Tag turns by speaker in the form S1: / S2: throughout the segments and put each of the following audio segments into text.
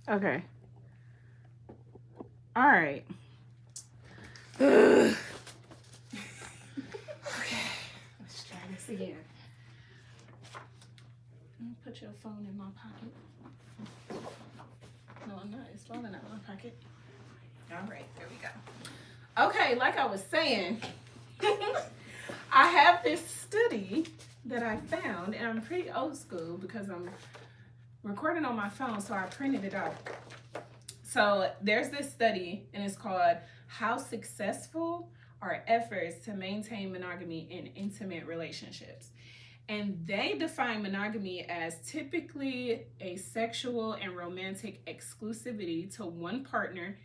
S1: Okay. All right. Okay. Let's try this again. Let me put your phone in my pocket. No, I'm not. It's falling out of my pocket. All right. There we go. Okay. Like I was saying, I have this study that I found, and I'm pretty old school because I'm recording on my phone, so I printed it out. So there's this study, and it's called How Successful Are Efforts to Maintain Monogamy in Intimate Relationships. And they define monogamy as typically a sexual and romantic exclusivity to one partner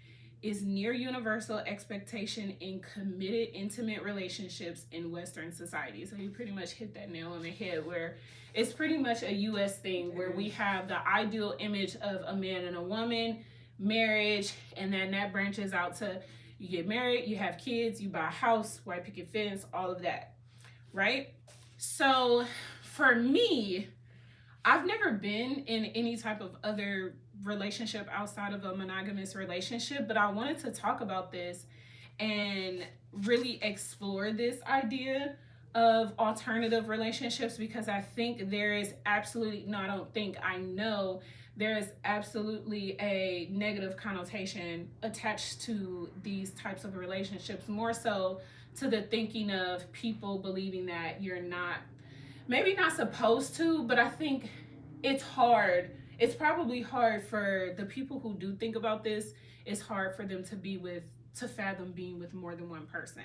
S1: is near universal expectation in committed intimate relationships in Western society. So you pretty much hit that nail on the head, where it's pretty much a US thing where we have the ideal image of a man and a woman, marriage, and then that branches out to you get married, you have kids, you buy a house, white picket fence, all of that, right? So for me, I've never been in any type of other relationship outside of a monogamous relationship, but I wanted to talk about this and really explore this idea of alternative relationships, because I think there is absolutely, no, I don't think, I know there is absolutely a negative connotation attached to these types of relationships, more so to the thinking of people believing that you're not, maybe not supposed to, but I think it's hard. It's probably hard for the people who do think about this. It's hard for them to fathom being with more than one person.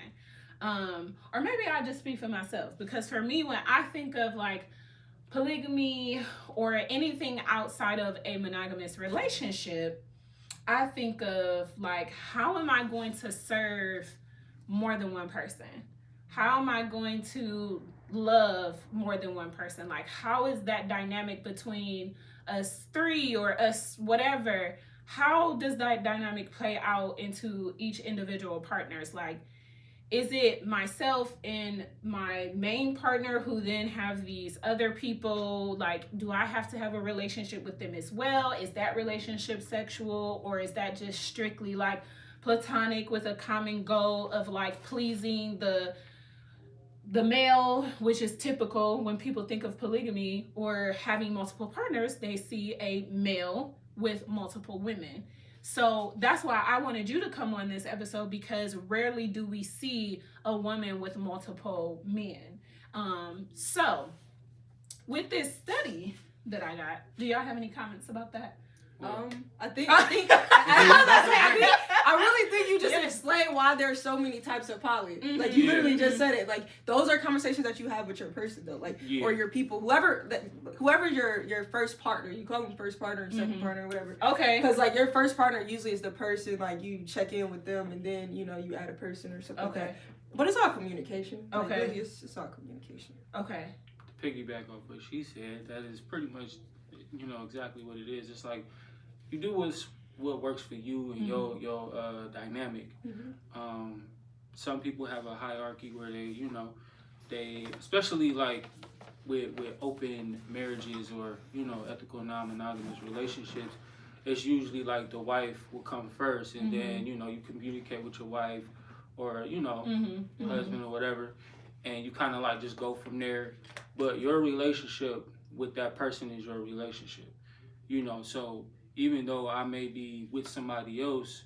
S1: Or maybe I just speak for myself, because for me, when I think of like polygamy or anything outside of a monogamous relationship, I think of like, how am I going to serve more than one person? How am I going to love more than one person? Like, how is that dynamic between us three or us whatever? How does that dynamic play out into each individual partners? Like, is it myself and my main partner who then have these other people? Like, do I have to have a relationship with them as well? Is that relationship sexual, or is that just strictly like platonic with a common goal of like pleasing the male, which is typical when people think of polygamy or having multiple partners, they see a male with multiple women. So that's why I wanted you to come on this episode, because rarely do we see a woman with multiple men. So with this study that I got, do y'all have any comments about that?
S2: I really think you just explained why there's so many types of poly. Mm-hmm. Like, you literally just said it. Like, those are conversations that you have with your person, though. Like, or your people, whoever your first partner, you call them first partner and second partner, whatever.
S1: Okay.
S2: Because like your first partner usually is the person, like, you check in with them, and then you add a person or something. Okay. Like that. But it's all communication.
S1: Okay.
S2: Like, really, it's all communication.
S1: Okay.
S3: To piggyback off what she said, that is pretty much, exactly what it is. It's like, you do what works for you and your dynamic. Mm-hmm. Some people have a hierarchy where they especially like with open marriages or ethical non-monogamous relationships, it's usually like the wife will come first, and then you communicate with your wife or husband or whatever, and you kind of like just go from there. But your relationship with that person is your relationship, so even though I may be with somebody else,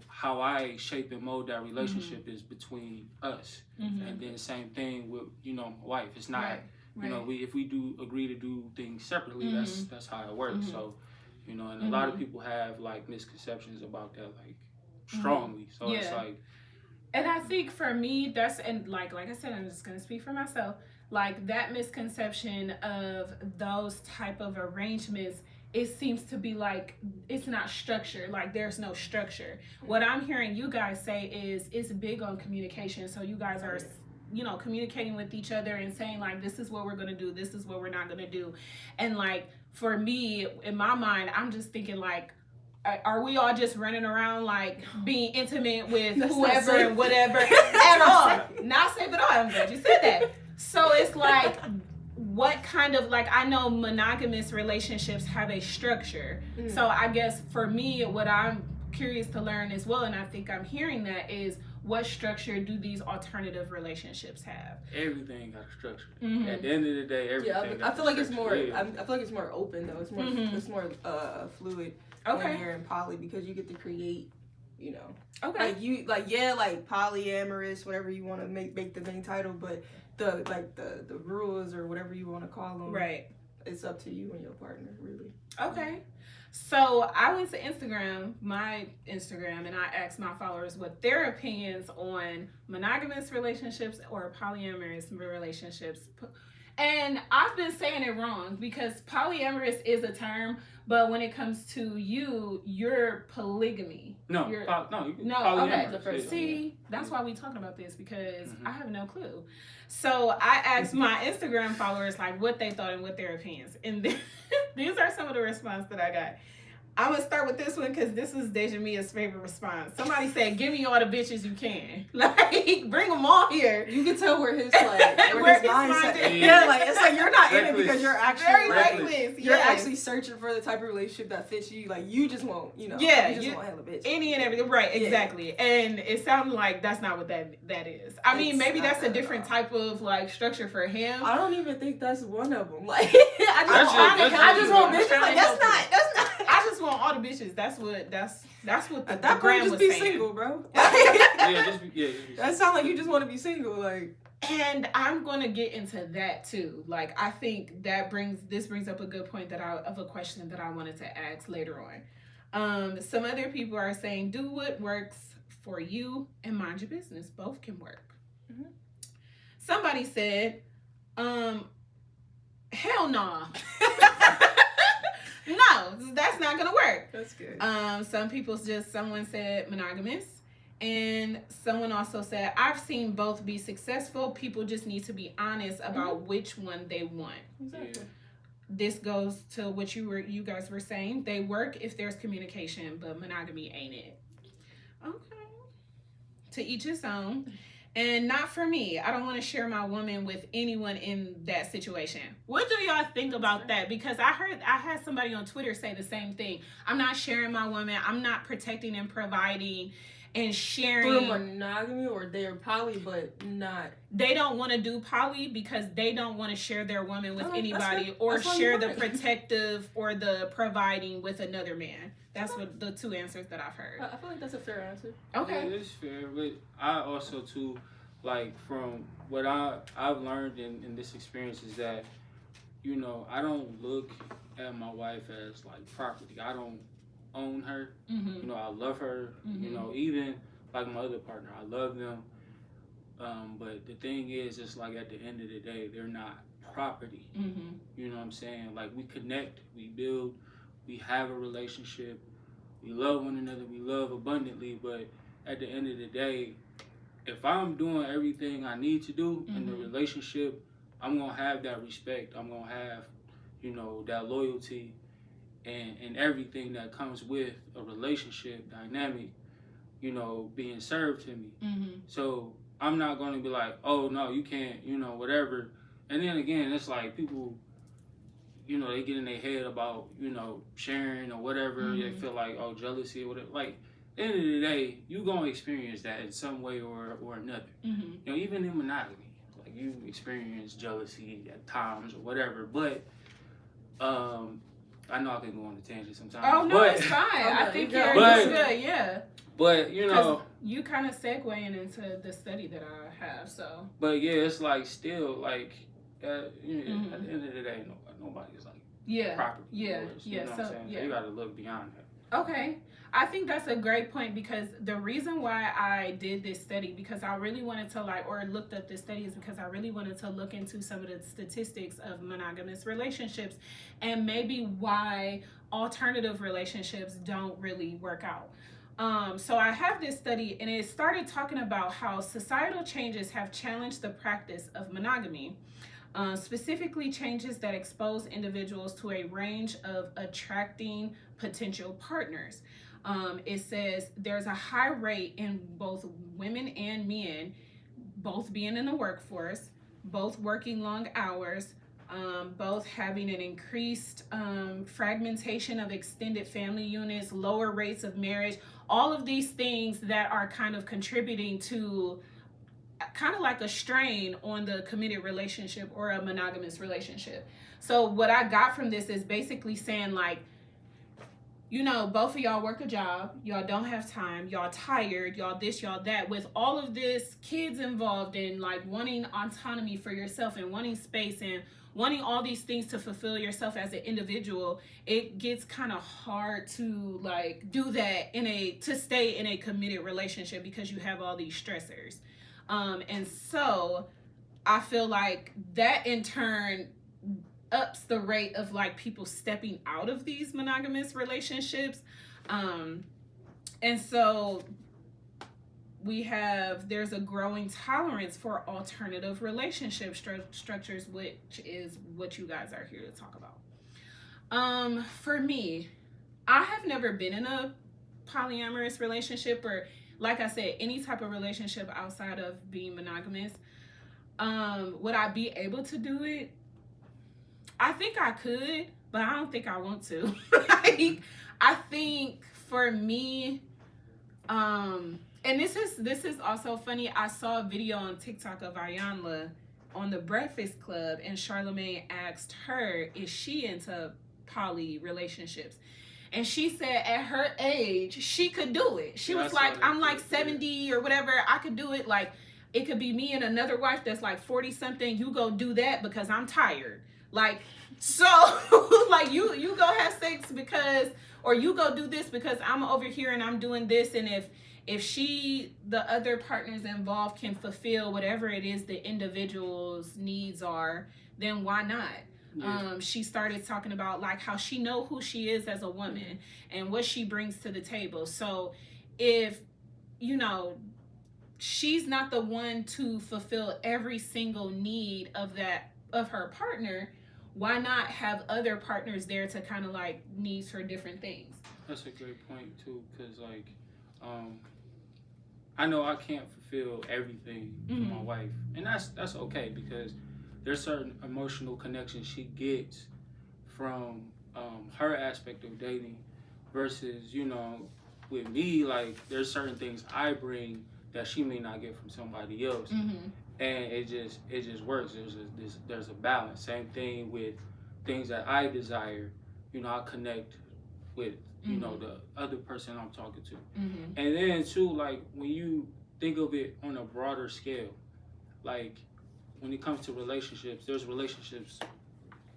S3: how I shape and mold that relationship is between us. And then same thing with, my wife. It's not, if we do agree to do things separately, that's how it works. So, and a lot of people have like misconceptions about that, like strongly. So it's like.
S1: And I think for me, that's, and like I said, I'm just going to speak for myself, like that misconception of those type of arrangements, it seems to be like it's not structured, like there's no structure. What I'm hearing you guys say is it's big on communication. So you guys are communicating with each other and saying like, this is what we're going to do, this is what we're not going to do. And like for me, in my mind, I'm just thinking like, are we all just running around like being intimate with whoever and whatever at all? Not safe at all. I'm glad you said that. So it's like, what kind of, like, I know monogamous relationships have a structure. So I guess for me, what I'm curious to learn as well, and I think I'm hearing that, is what structure do these alternative relationships have?
S3: Everything got a structure.
S1: Mm-hmm.
S3: At the end of the day, everything.
S2: Yeah, I feel like it's more.
S3: Yeah.
S2: I feel like it's more open though. It's more. It's more fluid.
S1: Okay.
S2: When you're in poly, because you get to create. You know.
S1: Okay.
S2: Like polyamorous, whatever you want to make the main title, but the rules or whatever you want to call them.
S1: Right.
S2: It's up to you and your partner, really.
S1: Okay. So I went to my Instagram, and I asked my followers what their opinions on monogamous relationships or polyamorous relationships. And I've been saying it wrong, because polyamorous is a term, but when it comes to you're polygamy.
S3: No,
S1: okay.
S3: polyamorous.
S1: See, that's why we talking about this, because I have no clue. So I asked my Instagram followers like what they thought and what their opinions, and these are some of the responses that I got. I'm gonna start with this one because this is Deja Mia's favorite response. Somebody said, "Give me all the bitches you can, like bring them all here."
S2: You can tell where his mindset is.
S3: Yeah,
S2: like it's like you're not in it because you're actually
S1: very reckless.
S2: You're actually searching for the type of relationship that fits you. Like you just want, you want hella bitch.
S1: Any and everything, right? Exactly. And it sounded like that's not what that is. I mean, maybe that's a different type of like structure for him.
S2: I don't even think that's one of them. Like
S1: I just want
S2: bitches. Like that's not.
S1: I just want all the bitches. That's what the
S2: that
S1: gram
S2: just
S1: was
S2: be
S1: saying.
S2: Single, bro.
S3: Just be
S2: that sounds like you just want to be single, like.
S1: And I'm gonna get into that too. Like I think this brings up a good point of a question that I wanted to ask later on. Some other people are saying, do what works for you and mind your business. Both can work. Mm-hmm. Somebody said, hell nah. No, that's not gonna work.
S2: That's good.
S1: Someone said monogamous, and someone also said, I've seen both be successful. People just need to be honest about which one they want.
S2: Exactly.
S3: Yeah.
S1: This goes to what you guys were saying. They work if there's communication, but monogamy ain't it. Okay. To each his own. And not for me. I don't want to share my woman with anyone in that situation. What do y'all think about that? Because I had somebody on Twitter say the same thing. I'm not sharing my woman. I'm not protecting and providing and sharing.
S2: For monogamy, or they're poly but not.
S1: They don't want to do poly because they don't want to share their woman with anybody, or share the protective or the providing with another man. That's what the two answers that I've heard.
S2: I feel like that's a fair answer.
S1: Okay.
S3: Yeah, it's fair, but I also too, like from what I've learned in this experience is that, I don't look at my wife as like property. I don't own her.
S1: Mm-hmm.
S3: I love her.
S1: Mm-hmm.
S3: Even like my other partner, I love them. But the thing is, it's like at the end of the day, they're not property.
S1: Mm-hmm.
S3: You know what I'm saying? Like we connect, we build, we have a relationship, we love one another, we love abundantly, but at the end of the day, if I'm doing everything I need to do in the relationship, I'm going to have that respect. I'm going to have, that loyalty and everything that comes with a relationship dynamic, being served to me.
S1: Mm-hmm.
S3: So I'm not going to be like, oh, no, you can't, whatever. And then again, it's like people, they get in their head about, sharing or whatever.
S1: Mm-hmm.
S3: They feel like, oh, jealousy or whatever. Like, at the end of the day, you're going to experience that in some way or another.
S1: Mm-hmm.
S3: Even in monogamy, like you experience jealousy at times or whatever. But I know I can go on a tangent sometimes.
S1: Oh, no,
S3: but,
S1: it's fine. I think you're good, yeah.
S3: But,
S1: you kind of segueing into the study that I have, so.
S3: But, yeah, it's like still, like, at the end of the day, nobody's like property.
S1: Yeah,
S3: yours, you know what I'm saying?
S1: yeah.
S3: So you got to look beyond that.
S1: Okay. I think that's a great point, because the reason why I did this study, because I really wanted to looked up this study, is because I really wanted to look into some of the statistics of monogamous relationships and maybe why alternative relationships don't really work out. So I have this study, and it started talking about how societal changes have challenged the practice of monogamy. Specifically changes that expose individuals to a range of attracting potential partners. It says there's a high rate in both women and men, both being in the workforce, both working long hours, both having an increased fragmentation of extended family units, lower rates of marriage, all of these things that are kind of contributing to kind of like a strain on the committed relationship or a monogamous relationship. So what I got from this is basically saying, like, you know, both of y'all work a job, y'all don't have time, y'all tired, y'all this, y'all that, with all of this, kids involved in like wanting autonomy for yourself and wanting space and wanting all these things to fulfill yourself as an individual. It gets kind of hard to like do that to stay in a committed relationship because you have all these stressors. And so I feel like that in turn ups the rate of like people stepping out of these monogamous relationships. And so there's a growing tolerance for alternative relationship structures, which is what you guys are here to talk about. For me, I have never been in a polyamorous relationship, or like I said, any type of relationship outside of being monogamous. Would I be able to do it? I think I could, but I don't think I want to. I think for me, and this is also funny. I saw a video on TikTok of Ayanla on the Breakfast Club, and Charlamagne asked her, is she into poly relationships? And she said at her age, she could do it. She was like, I'm like 70 or whatever. I could do it. Like, it could be me and another wife that's like 40 something. You go do that because I'm tired. Like, so like you go have sex because, or you go do this because I'm over here and I'm doing this. And if the other partners involved can fulfill whatever it is the individual's needs are, then why not? Yeah. She started talking about like how she know who she is as a woman and what she brings to the table. So if, you know, she's not the one to fulfill every single need of her partner, why not have other partners there to kind of like needs for different things?
S3: That's a great point too, because like I know I can't fulfill everything for my wife, and that's okay, because there's certain emotional connections she gets from her aspect of dating versus, you know, with me, like there's certain things I bring that she may not get from somebody else. And it just works. There's a balance. Same thing with things that I desire. You know, I connect with, you know, the other person I'm talking to. And then too, like when you think of it on a broader scale, like when it comes to relationships, there's relationships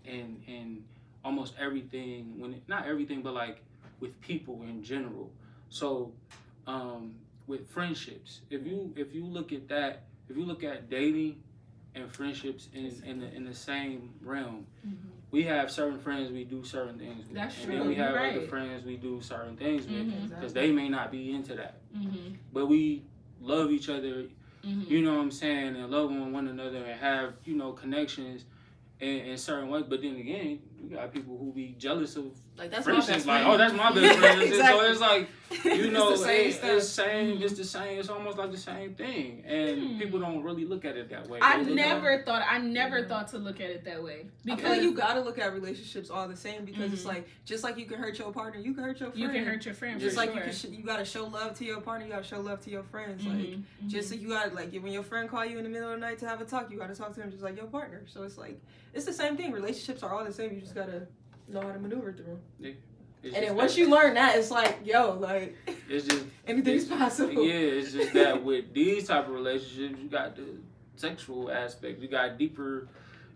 S3: in almost everything. Not everything, but like with people in general. So with friendships, if you look at that. If you look at dating and friendships in the same realm, we have certain friends we do certain things with.
S1: That's
S3: and
S1: true.
S3: Then we have
S1: right.
S3: other friends we do certain things with, because
S2: Exactly.
S3: they may not be into that. But we love each other, you know what I'm saying, and love one another and have, you know, connections in certain ways. But then again, we got people who be jealous of
S2: Like, that's
S3: friendships.
S2: my best
S3: Like,
S2: friend.
S3: oh, that's my best friend.
S2: Exactly.
S3: So it's like, you know,
S2: It's the same
S3: it's
S2: stuff.
S3: same. It's the same. It's almost like the same thing, and people don't really look at it that way.
S1: I
S3: They look
S1: never thought to look at it that way,
S2: I feel
S1: because
S2: like you gotta look at relationships all the same, because it's like, just like you can hurt your partner, you can hurt your friend.
S1: you can hurt your friend.
S2: Just
S1: for
S2: like
S1: sure.
S2: you gotta show love to your partner, you gotta show love to your friends. Like, just like you gotta, like, when your friend call you in the middle of the night to have a talk, you gotta talk to him just like your partner. So it's like, it's the same thing. Relationships are all the same. You just gotta know how to maneuver through them.
S3: It's
S2: And then
S3: just
S2: once
S3: that-
S2: you learn that, it's like, yo, like,
S3: it's just
S2: anything's possible.
S3: Yeah, it's just that with these type of relationships, you got the sexual aspect, you got deeper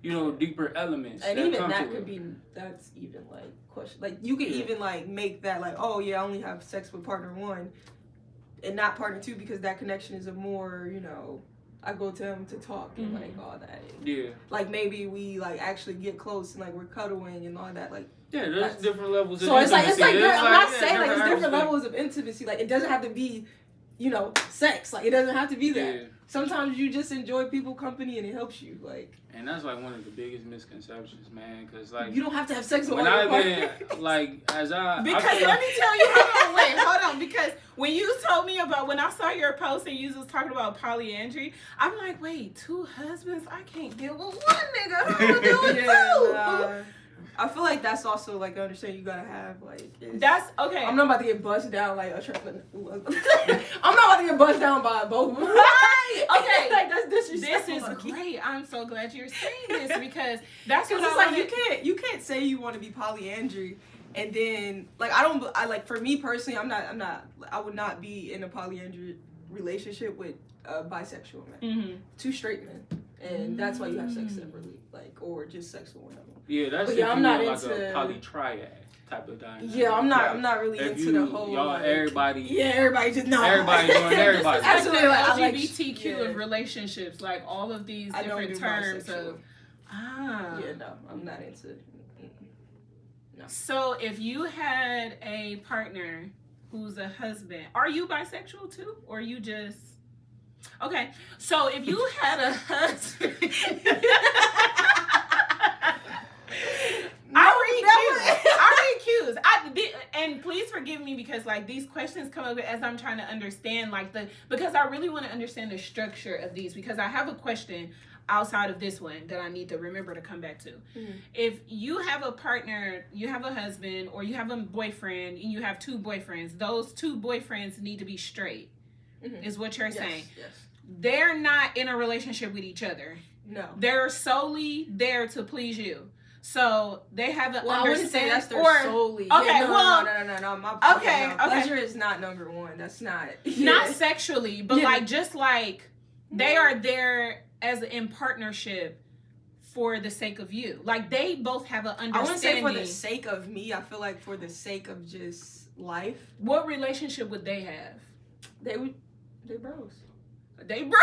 S3: elements.
S2: And
S3: that
S2: even
S3: come
S2: that
S3: to
S2: could
S3: it.
S2: be, that's even like question. Like, you could even like make that like, oh yeah, I only have sex with partner one and not partner two, because that connection is a more, you know, I go to him to talk and like all that.
S3: Yeah.
S2: Like, maybe we like actually get close and like we're cuddling and all that. Like,
S3: Yeah, there's
S2: That's-
S3: different levels of
S2: so it's
S3: intimacy.
S2: like
S3: There's
S2: I'm not
S3: yeah,
S2: saying like it's different
S3: aspects.
S2: levels of intimacy. Like, it doesn't have to be, you know, sex. Like, it doesn't have to be that.
S3: Yeah.
S2: sometimes you just enjoy people company and it helps you. Like,
S3: and that's like one of the biggest misconceptions, man. Because like
S2: you don't have to have sex with
S3: when
S2: all your
S3: I've
S2: partners.
S3: been like as I
S1: Because
S3: I feel
S1: let
S3: like,
S1: me tell you, hold on. Because when you told me about, when I saw your post and you was talking about polyandry, I'm like, wait, 2 husbands? I can't deal with 1 nigga. How am I deal with 2?
S2: Nah. I feel like that's also like an understanding you gotta have. Like,
S1: That's okay.
S2: I'm not about to get buzzed down like a I'm not about to get buzzed down by both.
S1: Right. Okay.
S2: Like, that's
S1: This
S2: disrespectful.
S1: is great. I'm so glad you're saying this because that's what
S2: Because
S1: I
S2: it's like you can't say you want to be polyandry and then like I like for me personally I would not be in a polyandry relationship with a bisexual man.
S1: Mm-hmm.
S2: 2 straight men, and that's why you have sex separately, like, or just sex with one of them.
S3: yeah, that's
S2: But
S3: if
S2: yeah, I'm
S3: you
S2: not
S3: want like
S2: into-
S3: a poly-triad type of dynamic.
S2: Yeah, I'm
S3: Like,
S2: not really
S3: if
S2: into
S3: you,
S2: the whole
S3: y'all
S2: like,
S3: everybody.
S2: Yeah, everybody just no.
S3: Everybody doing everybody.
S2: Absolutely, like, I like-
S1: LGBTQ
S2: yeah.
S1: of relationships, like all of these
S2: I don't
S1: different
S2: do
S1: terms
S2: bisexual.
S1: of. Ah.
S2: Yeah, no, I'm not into.
S1: So if you had a partner who's a husband, are you bisexual too, or you just? Okay, so if you had a husband, I read cues. And please forgive me because like these questions come up as I'm trying to understand because I really want to understand the structure of these because I have a question outside of this one that I need to remember to come back to.
S2: Mm-hmm.
S1: If you have a partner, you have a husband, or you have a boyfriend, and you have 2 boyfriends, those 2 boyfriends need to be straight, is what you're saying.
S2: Yes.
S1: They're not in a relationship with each other.
S2: No.
S1: They're solely there to please you. So they have an
S2: Well, I wouldn't say that's their
S1: or
S2: solely.
S1: okay,
S2: Yeah, no,
S1: well,
S2: no.
S1: okay, okay.
S2: Pleasure is not number 1. That's not.
S1: not sexually, but
S2: Yeah.
S1: like just like they are there as in partnership for the sake of you. Like they both have an understanding.
S2: I wouldn't say for the sake of me. I feel like for the sake of just life.
S1: What relationship would they have?
S2: They bros.
S1: They bros.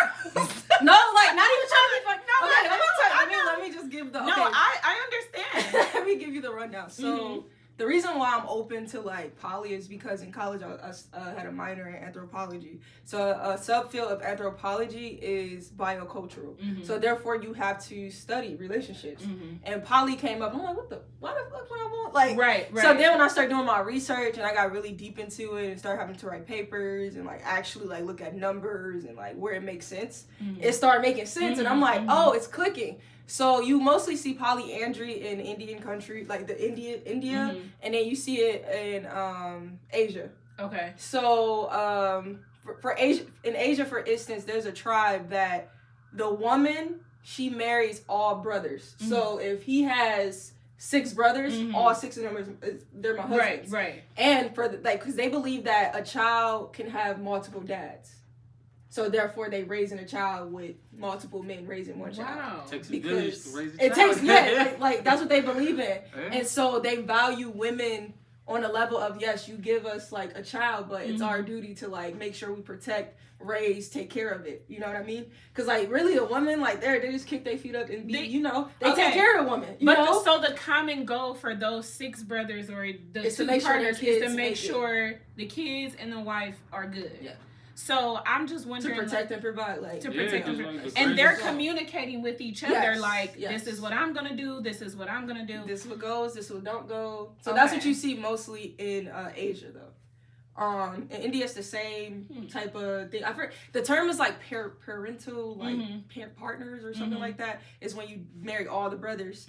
S2: No, like not even trying to be funny.
S1: No,
S2: Okay,
S1: I
S2: let me just give the.
S1: No,
S2: Okay.
S1: I understand.
S2: Let me give you the rundown. So the reason why I'm open to like poly is because in college I had a minor in anthropology. So a subfield of anthropology is biocultural. So therefore you have to study relationships. And poly came up. I'm like, why the fuck would I want? Like,
S1: right.
S2: So then when I started doing my research and I got really deep into it and started having to write papers and like actually like look at numbers and like where it makes sense, it started making sense. And I'm like, oh, it's clicking. So you mostly see polyandry in Indian country, like the India, and then you see it in Asia.
S1: Okay.
S2: So for Asia, in Asia, for instance, there's a tribe that the woman, she marries all brothers. So if he has 6 brothers, all 6 of them they're my husbands.
S1: Right.
S2: And for because they believe that a child can have multiple dads. So therefore, they raising a child with multiple men raising one child.
S1: Wow.
S3: It takes a
S2: Because
S3: village to raise a
S2: it
S3: child.
S2: takes like that's what they believe in,
S3: Yeah.
S2: and so they value women on a level of yes, you give us like a child, but it's our duty to like make sure we protect, raise, take care of it. You know what I mean? Because like really, a woman like they just kick their feet up and be, they take care of the woman. You know?
S1: So the common goal for those 6 brothers or the
S2: Is to
S1: 2
S2: make sure their
S1: partners is
S2: kids
S1: to make
S2: make it.
S1: sure the kids and the wife are good.
S2: Yeah.
S1: So I'm just
S2: to
S1: wondering
S2: protect and provide, like
S1: to
S3: Yeah,
S1: protect
S3: that's
S1: them.
S3: like the
S1: And they're
S3: greatest-
S1: communicating with each other
S2: Yes,
S1: like
S2: yes.
S1: this is what I'm gonna do, this is what I'm gonna do.
S2: this is what goes, this is what don't go. So that's what
S1: Okay.
S2: you see mostly in Asia, though. In India, it's the same type of thing. I forget the term is like parental, like partners or something like that. Is when you marry all the brothers.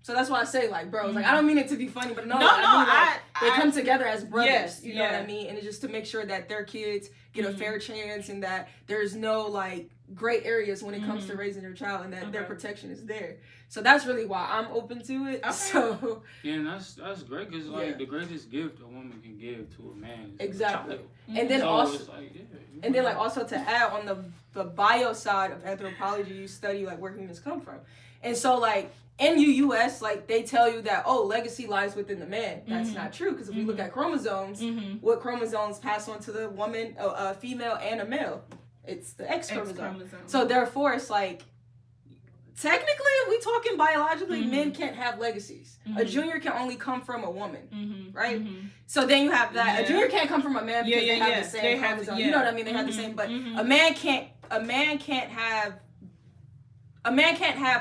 S2: So that's why I say like bros. Like I don't mean it to be funny, but I mean, like, they come together as brothers.
S1: Yes,
S2: you know what I mean? And it's just to make sure that their kids get a fair chance and that there's no like gray areas when it comes to raising their child and that their protection is there. So that's really why I'm open to it.
S1: Okay.
S2: So
S3: Yeah, and that's great because like
S2: Yeah.
S3: the greatest gift a woman can give to a man is
S2: exactly.
S3: a child.
S2: And then
S3: So
S2: also
S3: it's like, yeah, you
S2: and then
S3: wanna-
S2: like also to add on the bio side of anthropology, you study like where humans come from. And so like in the US, like they tell you that legacy lies within the man. That's not true because if we look at chromosomes, what chromosomes pass on to the woman, a female and a male? It's the X chromosome. So therefore, it's like technically, if we talking biologically, men can't have legacies. A junior can only come from a woman, right? So then you have that.
S1: Yeah.
S2: A junior can't come from a man because they have the same
S1: They have-
S2: chromosome.
S1: yeah.
S2: You know what I mean? They have the same, but a man can't a man can't have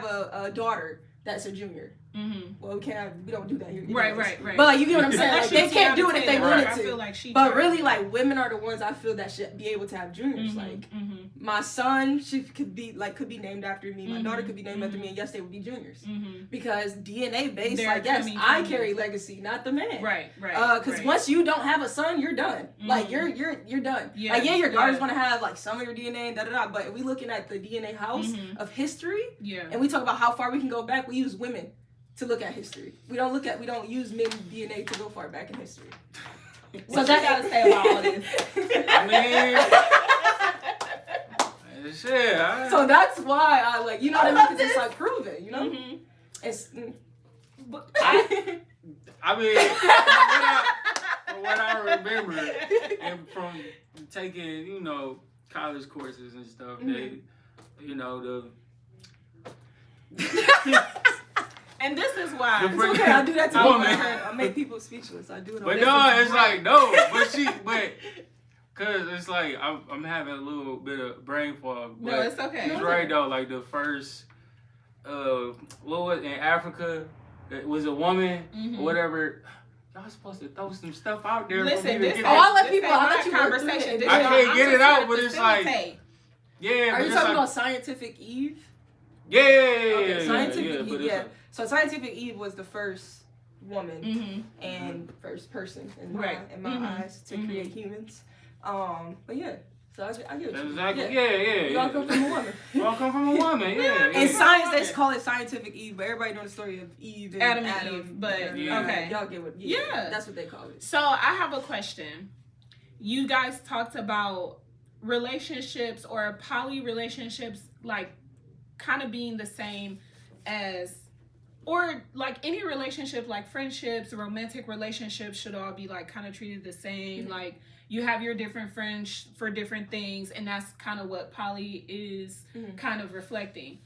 S2: a daughter that's a junior.
S1: Mm-hmm.
S2: Well, we don't do that here.
S1: Right.
S2: But like, you get what I'm saying? Like, they can't do it if they wanted
S1: I
S2: to.
S1: feel like she
S2: but really, like, women are the ones I feel that should be able to have juniors. Like, my son, she could be named after me. My daughter could be named after me, and yes, they would be juniors. Because DNA based,
S1: They're
S2: like, yes,
S1: coming
S2: I
S1: from
S2: carry legacy, not the man.
S1: Right.
S2: Because once you don't have a son, you're done. Like, you're done.
S1: Yeah,
S2: like, your daughter's gonna have like some of your DNA, but if we looking at the DNA house of history, and we talk about how far we can go back, we use women to look at history. We don't use men's DNA to go far back in history. So that gotta say about all this.
S3: I mean, shit.
S2: So that's why I like, you know what I mean? Because it's like proven, you know? It's.
S3: I mean, from what I remember, and from taking, you know, college courses and stuff, they, you know,
S1: and this is why.
S2: It's okay, I do that to people. I make people speechless. I do it.
S3: But no, it's like, no. Cause it's like, I'm having a little bit of brain fog. But
S1: no, it's okay.
S3: It's right though, like the first, what was in Africa, it was a woman, or whatever. Y'all supposed to throw some stuff out there.
S1: Listen,
S2: I'll let people, I'll let you
S1: conversation.
S3: I can't get it out, but it's like, yeah.
S2: Are you talking about Scientific Eve?
S3: Yeah.
S2: Scientific Eve, yeah. So Scientific Eve was the first woman and first person in my eyes to create humans. But yeah, so I get what
S3: exactly. Yeah.
S2: You all come from a woman.
S3: You all come from a woman. Yeah.
S2: In science, they call it Scientific Eve, but everybody knows the story of Eve and
S1: Adam and Eve. But okay,
S2: y'all get what?
S1: Yeah,
S2: that's what they call it.
S1: So I have a question. You guys talked about relationships or poly relationships, like kind of being the same as, or like any relationship, like friendships, romantic relationships should all be like kind of treated the same. Like you have your different friends for different things, and that's kind of what poly is kind of reflecting.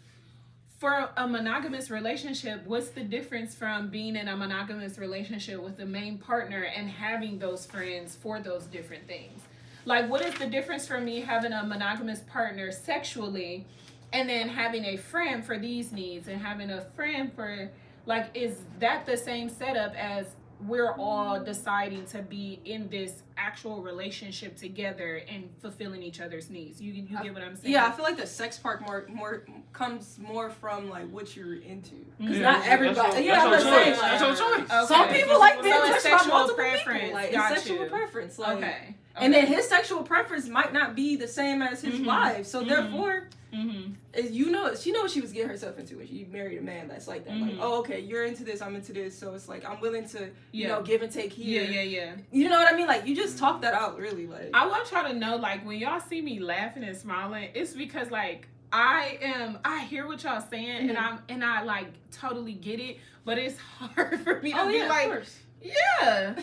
S1: For a monogamous relationship, what's the difference from being in a monogamous relationship with the main partner and having those friends for those different things? Like, what is the difference from me having a monogamous partner sexually and then having a friend for these needs and having a friend for, like, is that the same setup as we're all deciding to be in this actual relationship together and fulfilling each other's needs? You get what I'm saying?
S2: Yeah, I feel like the sex part more comes more from like what you're into. Because
S3: Yeah,
S2: not everybody.
S3: That's your choice.
S2: Like,
S3: That's your choice.
S1: Okay.
S2: Some people like being
S1: So it's
S2: touched by
S1: sexual
S2: multiple
S1: preference.
S2: people. Like,
S1: Got
S2: it's sexual
S1: you.
S2: preference. Like,
S1: Okay.
S2: And then his sexual preference might not be the same as his wife. So therefore, she knows what she was getting herself into when she married a man that's like that. Like, oh, okay, you're into this, I'm into this. So it's like, I'm willing to, you know, give and take here.
S1: Yeah.
S2: You know what I mean? Like, you just talk that out, really. Like,
S1: I want y'all to know, like, when y'all see me laughing and smiling, it's because, like, I hear what y'all saying, and I like totally get it, but it's hard for me to be like, yeah,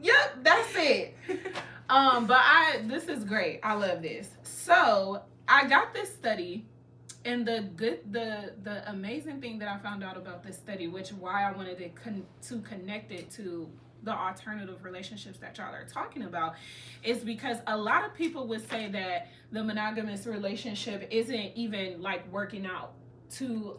S1: yep, that's it. But this is great. I love this. So I got this study, and the amazing thing that I found out about this study, which why I wanted to connect it to the alternative relationships that y'all are talking about, is because a lot of people would say that the monogamous relationship isn't even like working out to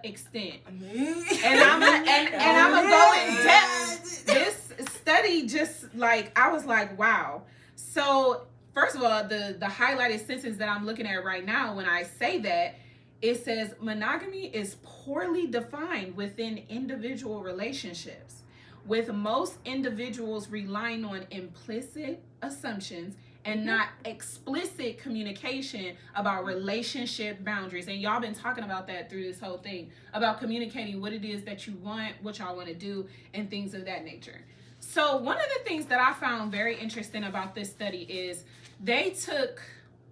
S1: extent. And I'm gonna go in depth. This study just like, I was like, wow. So first of all, the highlighted sentence that I'm looking at right now, when I say that, it says monogamy is poorly defined within individual relationships, with most individuals relying on implicit assumptions and not explicit communication about relationship boundaries. And y'all been talking about that through this whole thing, about communicating what it is that you want, what y'all want to do, and things of that nature. So one of the things that I found very interesting about this study is they took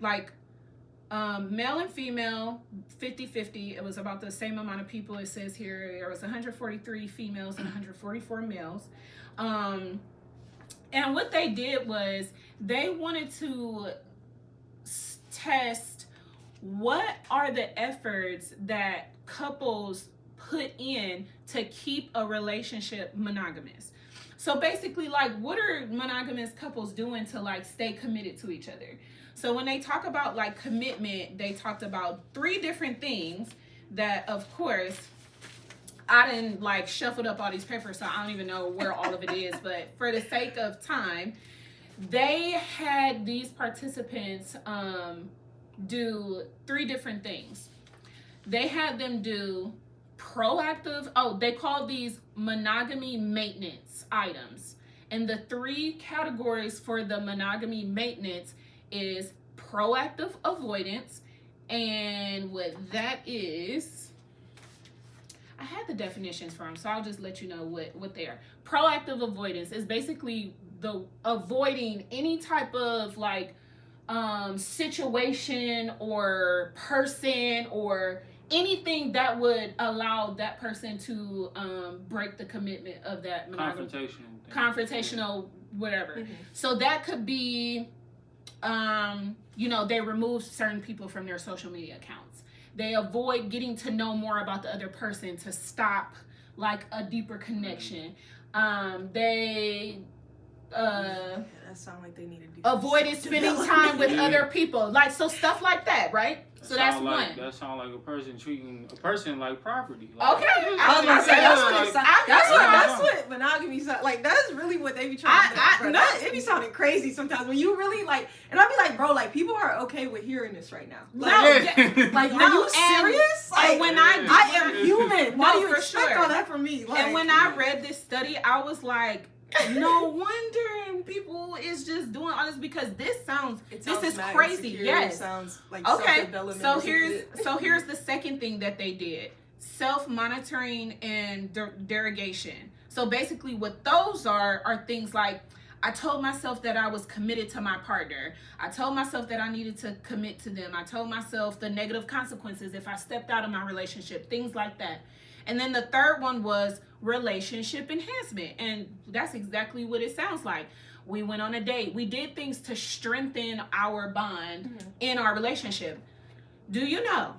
S1: like male and female 50-50. It was about the same amount of people. It says here there was 143 females and 144 males. And what they did was they wanted to test what are the efforts that couples put in to keep a relationship monogamous. So basically, like, what are monogamous couples doing to like stay committed to each other? So when they talk about like commitment, they talked about 3 different things that, of course, I didn't like shuffled up all these papers, so I don't even know where all of it is. But for the sake of time, they had these participants do 3 different things. They had them do proactive, they call these monogamy maintenance items. And the 3 categories for the monogamy maintenance is proactive avoidance. And what that is, I had the definitions for them, so I'll just let you know what they are. Proactive avoidance is basically the avoiding any type of like situation or person or anything that would allow that person to break the commitment of that confrontational whatever. Mm-hmm. So that could be they remove certain people from their social media accounts. They avoid getting to know more about the other person to stop like a deeper connection.
S2: That sound like they need to do
S1: avoided spending time with other people, like so stuff like that, right? So that's
S3: like,
S1: one.
S3: That sounds like a person treating a person like property.
S1: Like, okay,
S2: I was gonna say that's what monogamy sounds like. That's really what they be trying to do. It be sounding crazy sometimes when you really like, and I be like, bro, like people are okay with hearing this right now. Like, like are you serious? Like
S1: when
S2: I am human. Why do you expect all that from me?
S1: Like, and when I read this study, I was like, no wonder people is just doing all this because this is crazy. Yes.
S2: Sounds like
S1: okay. So here's the second thing that they did: self-monitoring and derogation. So basically, what those are things like, I told myself that I was committed to my partner. I told myself that I needed to commit to them. I told myself the negative consequences if I stepped out of my relationship, things like that. And then the third one was relationship enhancement. And that's exactly what it sounds like. We went on a date. We did things to strengthen our bond in our relationship. Do you know,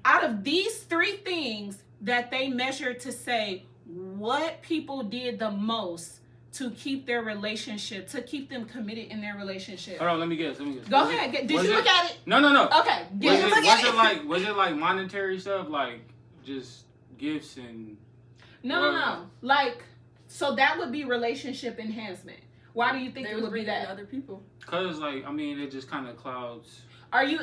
S1: out of these 3 things that they measured to say what people did the most to keep their relationship, to keep them committed in their relationship?
S3: Hold on, let me guess.
S1: Go ahead. Did you look at it?
S3: No.
S1: Okay.
S3: Was it like monetary stuff, like just gifts and?
S2: No.
S1: Like, so that would be relationship enhancement. Why do you think it would be that?
S2: Other people.
S3: Cause like, I mean, it just kind of clouds.
S1: Are you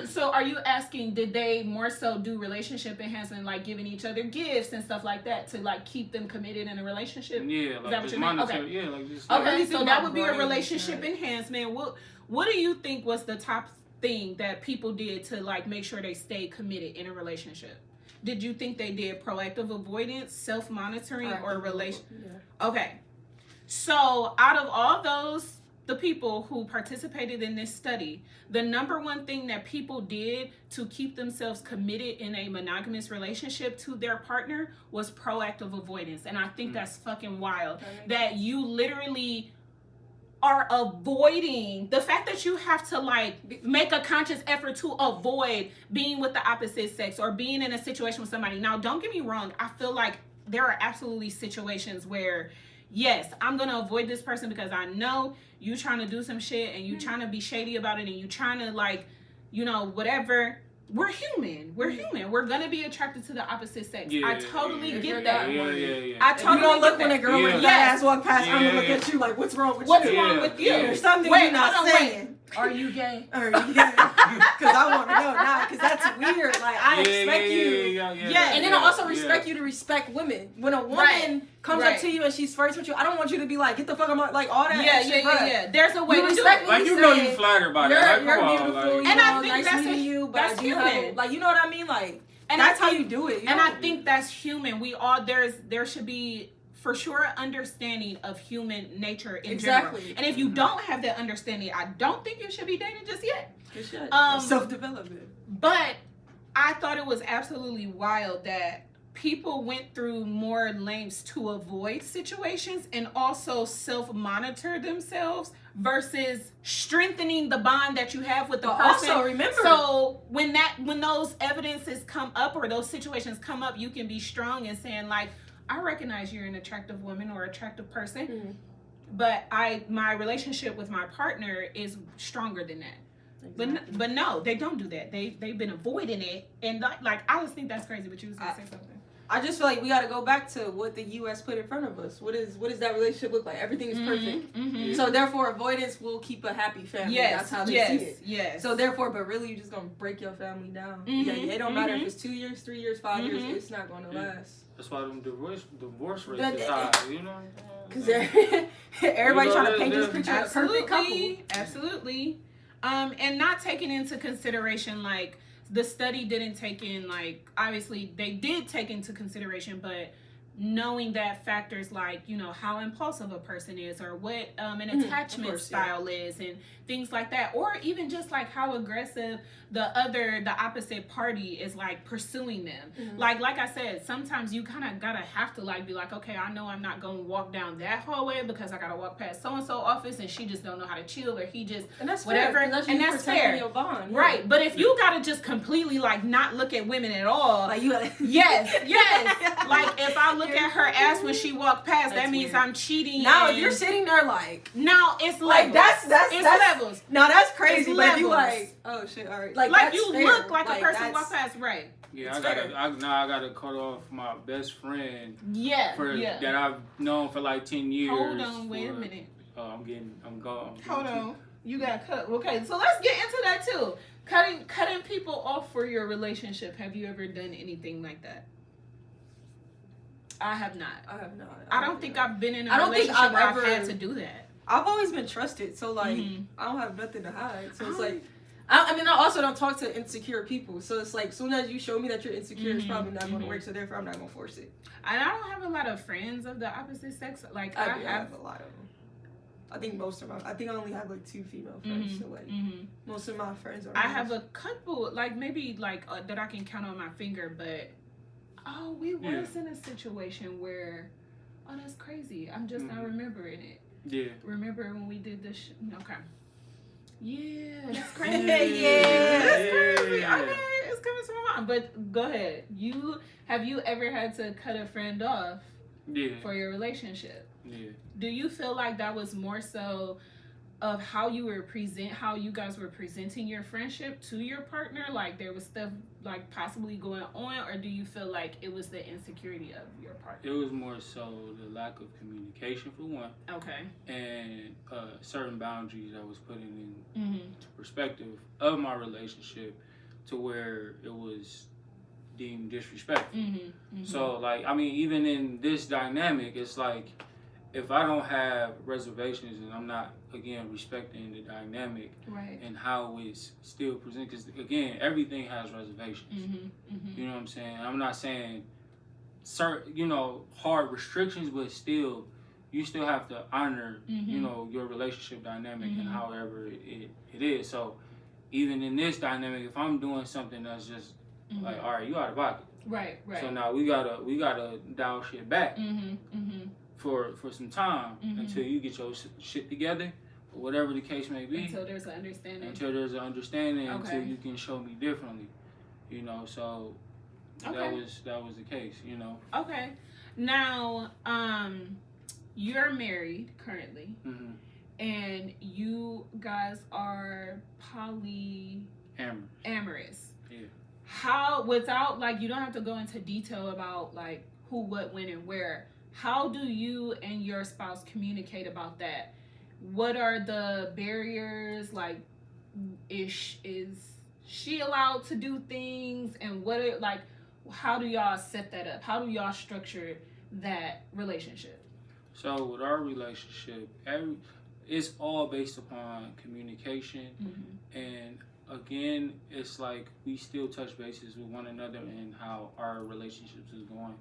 S1: asking, did they more so do relationship enhancement, like giving each other gifts and stuff like that to like keep them committed in a relationship?
S3: Yeah, like just monetary. Okay. Yeah, like just.
S1: Okay, so that would be a relationship enhancement. What do you think was the top thing that people did to like make sure they stay committed in a relationship? Did you think they did proactive avoidance, self-monitoring, or relation? Yeah. Okay. So out of all those, the people who participated in this study, the number one thing that people did to keep themselves committed in a monogamous relationship to their partner was proactive avoidance. And I think that's fucking wild. That you literally are avoiding the fact that you have to like make a conscious effort to avoid being with the opposite sex or being in a situation with somebody. Now, don't get me wrong. I feel like there are absolutely situations where, yes, I'm going to avoid this person because I know you trying to do some shit and you trying to be shady about it and you trying to like, whatever. We're human. We're going to be attracted to the opposite sex.
S3: Yeah,
S1: I totally get that.
S3: Yeah.
S1: I totally
S2: you don't look when a girl with that ass walk past, I'm going to look at you like, what's wrong with you?
S1: What's wrong with you?
S2: There's something you're not saying.
S1: Are you gay?
S2: Because I want to know now, because that's weird. Like, I expect you. And then I also respect you to respect women. When a woman comes up to you and she's flirting with you, I don't want you to be like, get the fuck out of my, like, all that.
S1: Yeah. There's a way to do
S3: it. Like, you know you flattered by that.
S2: You're beautiful.
S1: And I think that's
S2: meeting you, but I do have, like, you know what I mean? Like,
S1: and
S2: that's how you do it.
S1: And I think that's human. We all, there should be, for sure, understanding of human nature in general. And if you don't have that understanding, I don't think you should be dating just yet.
S2: You should. Self-development.
S1: But I thought it was absolutely wild that people went through more lengths to avoid situations and also self-monitor themselves versus strengthening the bond that you have with the person.
S2: Also, remember.
S1: So when those evidences come up or those situations come up, you can be strong in saying like, I recognize you're an attractive woman or attractive person. but my relationship with my partner is stronger than that.
S2: Exactly.
S1: But no, they don't do that. They've been avoiding it, and like I just think that's crazy. But you was gonna say something.
S2: I just feel like we got to go back to what the U.S. put in front of us. What does that relationship look like? Everything is perfect.
S1: Mm-hmm.
S2: So therefore, avoidance will keep a happy family.
S1: Yes,
S2: That's how they see it.
S1: Yes.
S2: So therefore, but really, you're just gonna break your family down.
S1: Mm-hmm.
S2: Yeah, it don't matter if it's 2 years, 3 years, 5 years. It's not gonna last.
S3: That's why them divorce rates is high. You know.
S2: Because everybody trying to paint this picture of a perfect couple.
S1: Absolutely. And not taking into consideration, like, the study didn't take in, like, obviously they did take into consideration, but knowing that factors like, you know, how impulsive a person is, or what an attachment style is, and things like that, or even just like how aggressive the opposite party is, like, pursuing them. Like I said, sometimes you kind of gotta have to, like, be like, okay, I know I'm not gonna walk down that hallway because I gotta walk past so and so office and she just don't know how to chill, or he just
S2: and that's
S1: whatever,
S2: fair, and that's fair. Your bond,
S1: right? But if you gotta just completely, like, not look at women at all,
S2: like, you gotta
S1: yes, like, if I look at her ass when she walked past, that means weird. I'm cheating.
S2: Now if you're sitting there like,
S1: no, it's
S2: like
S1: levels.
S2: that's
S1: levels.
S2: No, that's crazy.
S1: It's
S2: But if you
S1: levels.
S2: like, oh shit, all right,
S1: like you
S2: fair.
S1: look like a person
S2: that's...
S1: walk past, right?
S3: Yeah, I gotta cut off my best friend.
S1: Yeah,
S3: that I've known for like 10 years.
S1: Hold on, wait a minute.
S3: I'm going.
S1: Hold on, you got cut. Okay, so let's get into that too. Cutting people off for your relationship. Have you ever done anything like that? I have not. I don't think I've been in a relationship where I've had to do that.
S2: I've always been trusted, so like I don't have nothing to hide. So it's like, I mean, I also don't talk to insecure people. So it's like, soon as you show me that you're insecure, it's probably not going to work. So therefore, I'm not going to force it.
S1: And I don't have a lot of friends of the opposite sex. Like
S2: I have a lot of them. I think most of my, I think I only have like 2 female friends. So like most of my friends are.
S1: I have a couple, like maybe like that I can count on my finger, but we was in a situation where, that's crazy. I'm just not remembering it.
S3: Yeah.
S1: Remember when we did this? Okay. Yeah, that's crazy.
S2: Yeah.
S1: That's crazy. Okay, it's coming to my mind. But go ahead. Have you ever had to cut a friend off?
S3: Yeah.
S1: For your relationship?
S3: Yeah.
S1: Do you feel like that was more so of how you guys were presenting your friendship to your partner? Like there was stuff like possibly going on, or do you feel like it was the insecurity of your partner?
S3: It was more so the lack of communication for one.
S1: Okay.
S3: And certain boundaries I was putting into perspective of my relationship to where it was deemed disrespectful. So like, I mean, even in this dynamic, it's like, if I don't have reservations and I'm not, again, respecting the dynamic and how it's still presented, because, again, everything has reservations. You know what I'm saying? I'm not saying, hard restrictions, but still, you still have to honor, your relationship dynamic and however it is. So, even in this dynamic, if I'm doing something that's just like, all right, you out of pocket.
S1: Right.
S3: So now we gotta dial shit back. For some time until you get your shit together, or whatever the case may be.
S1: Until there's an understanding.
S3: Until you can show me differently, So that was the case,
S1: Okay. Now, you're married currently, and you guys are polyamorous.
S3: Yeah.
S1: How, without, like, you don't have to go into detail about like who, what, when, and where. How do you and your spouse communicate about that? What are the barriers? Like, is she allowed to do things? And how do y'all set that up? How do y'all structure that relationship?
S3: So with our relationship, it's all based upon communication. And again, it's like we still touch bases with one another and how our relationships is going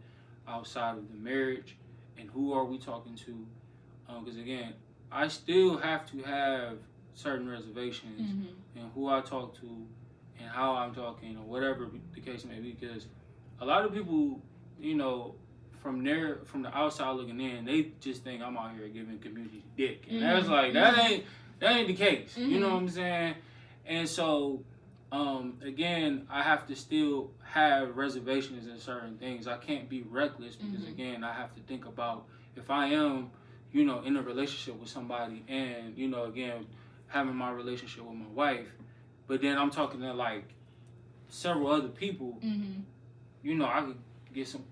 S3: outside of the marriage, and who are we talking to, because again, I still have to have certain reservations in who I talk to and how I'm talking, or whatever the case may be, because a lot of people, from the outside looking in, they just think I'm out here giving community dick, and that's like, that ain't the case. You know what I'm saying? And so again, I have to still have reservations in certain things. I can't be reckless because, again, I have to think about if I am, you know, in a relationship with somebody, and you know, again, having my relationship with my wife, but then I'm talking to like several other people.
S1: Mm-hmm.
S3: You know, I could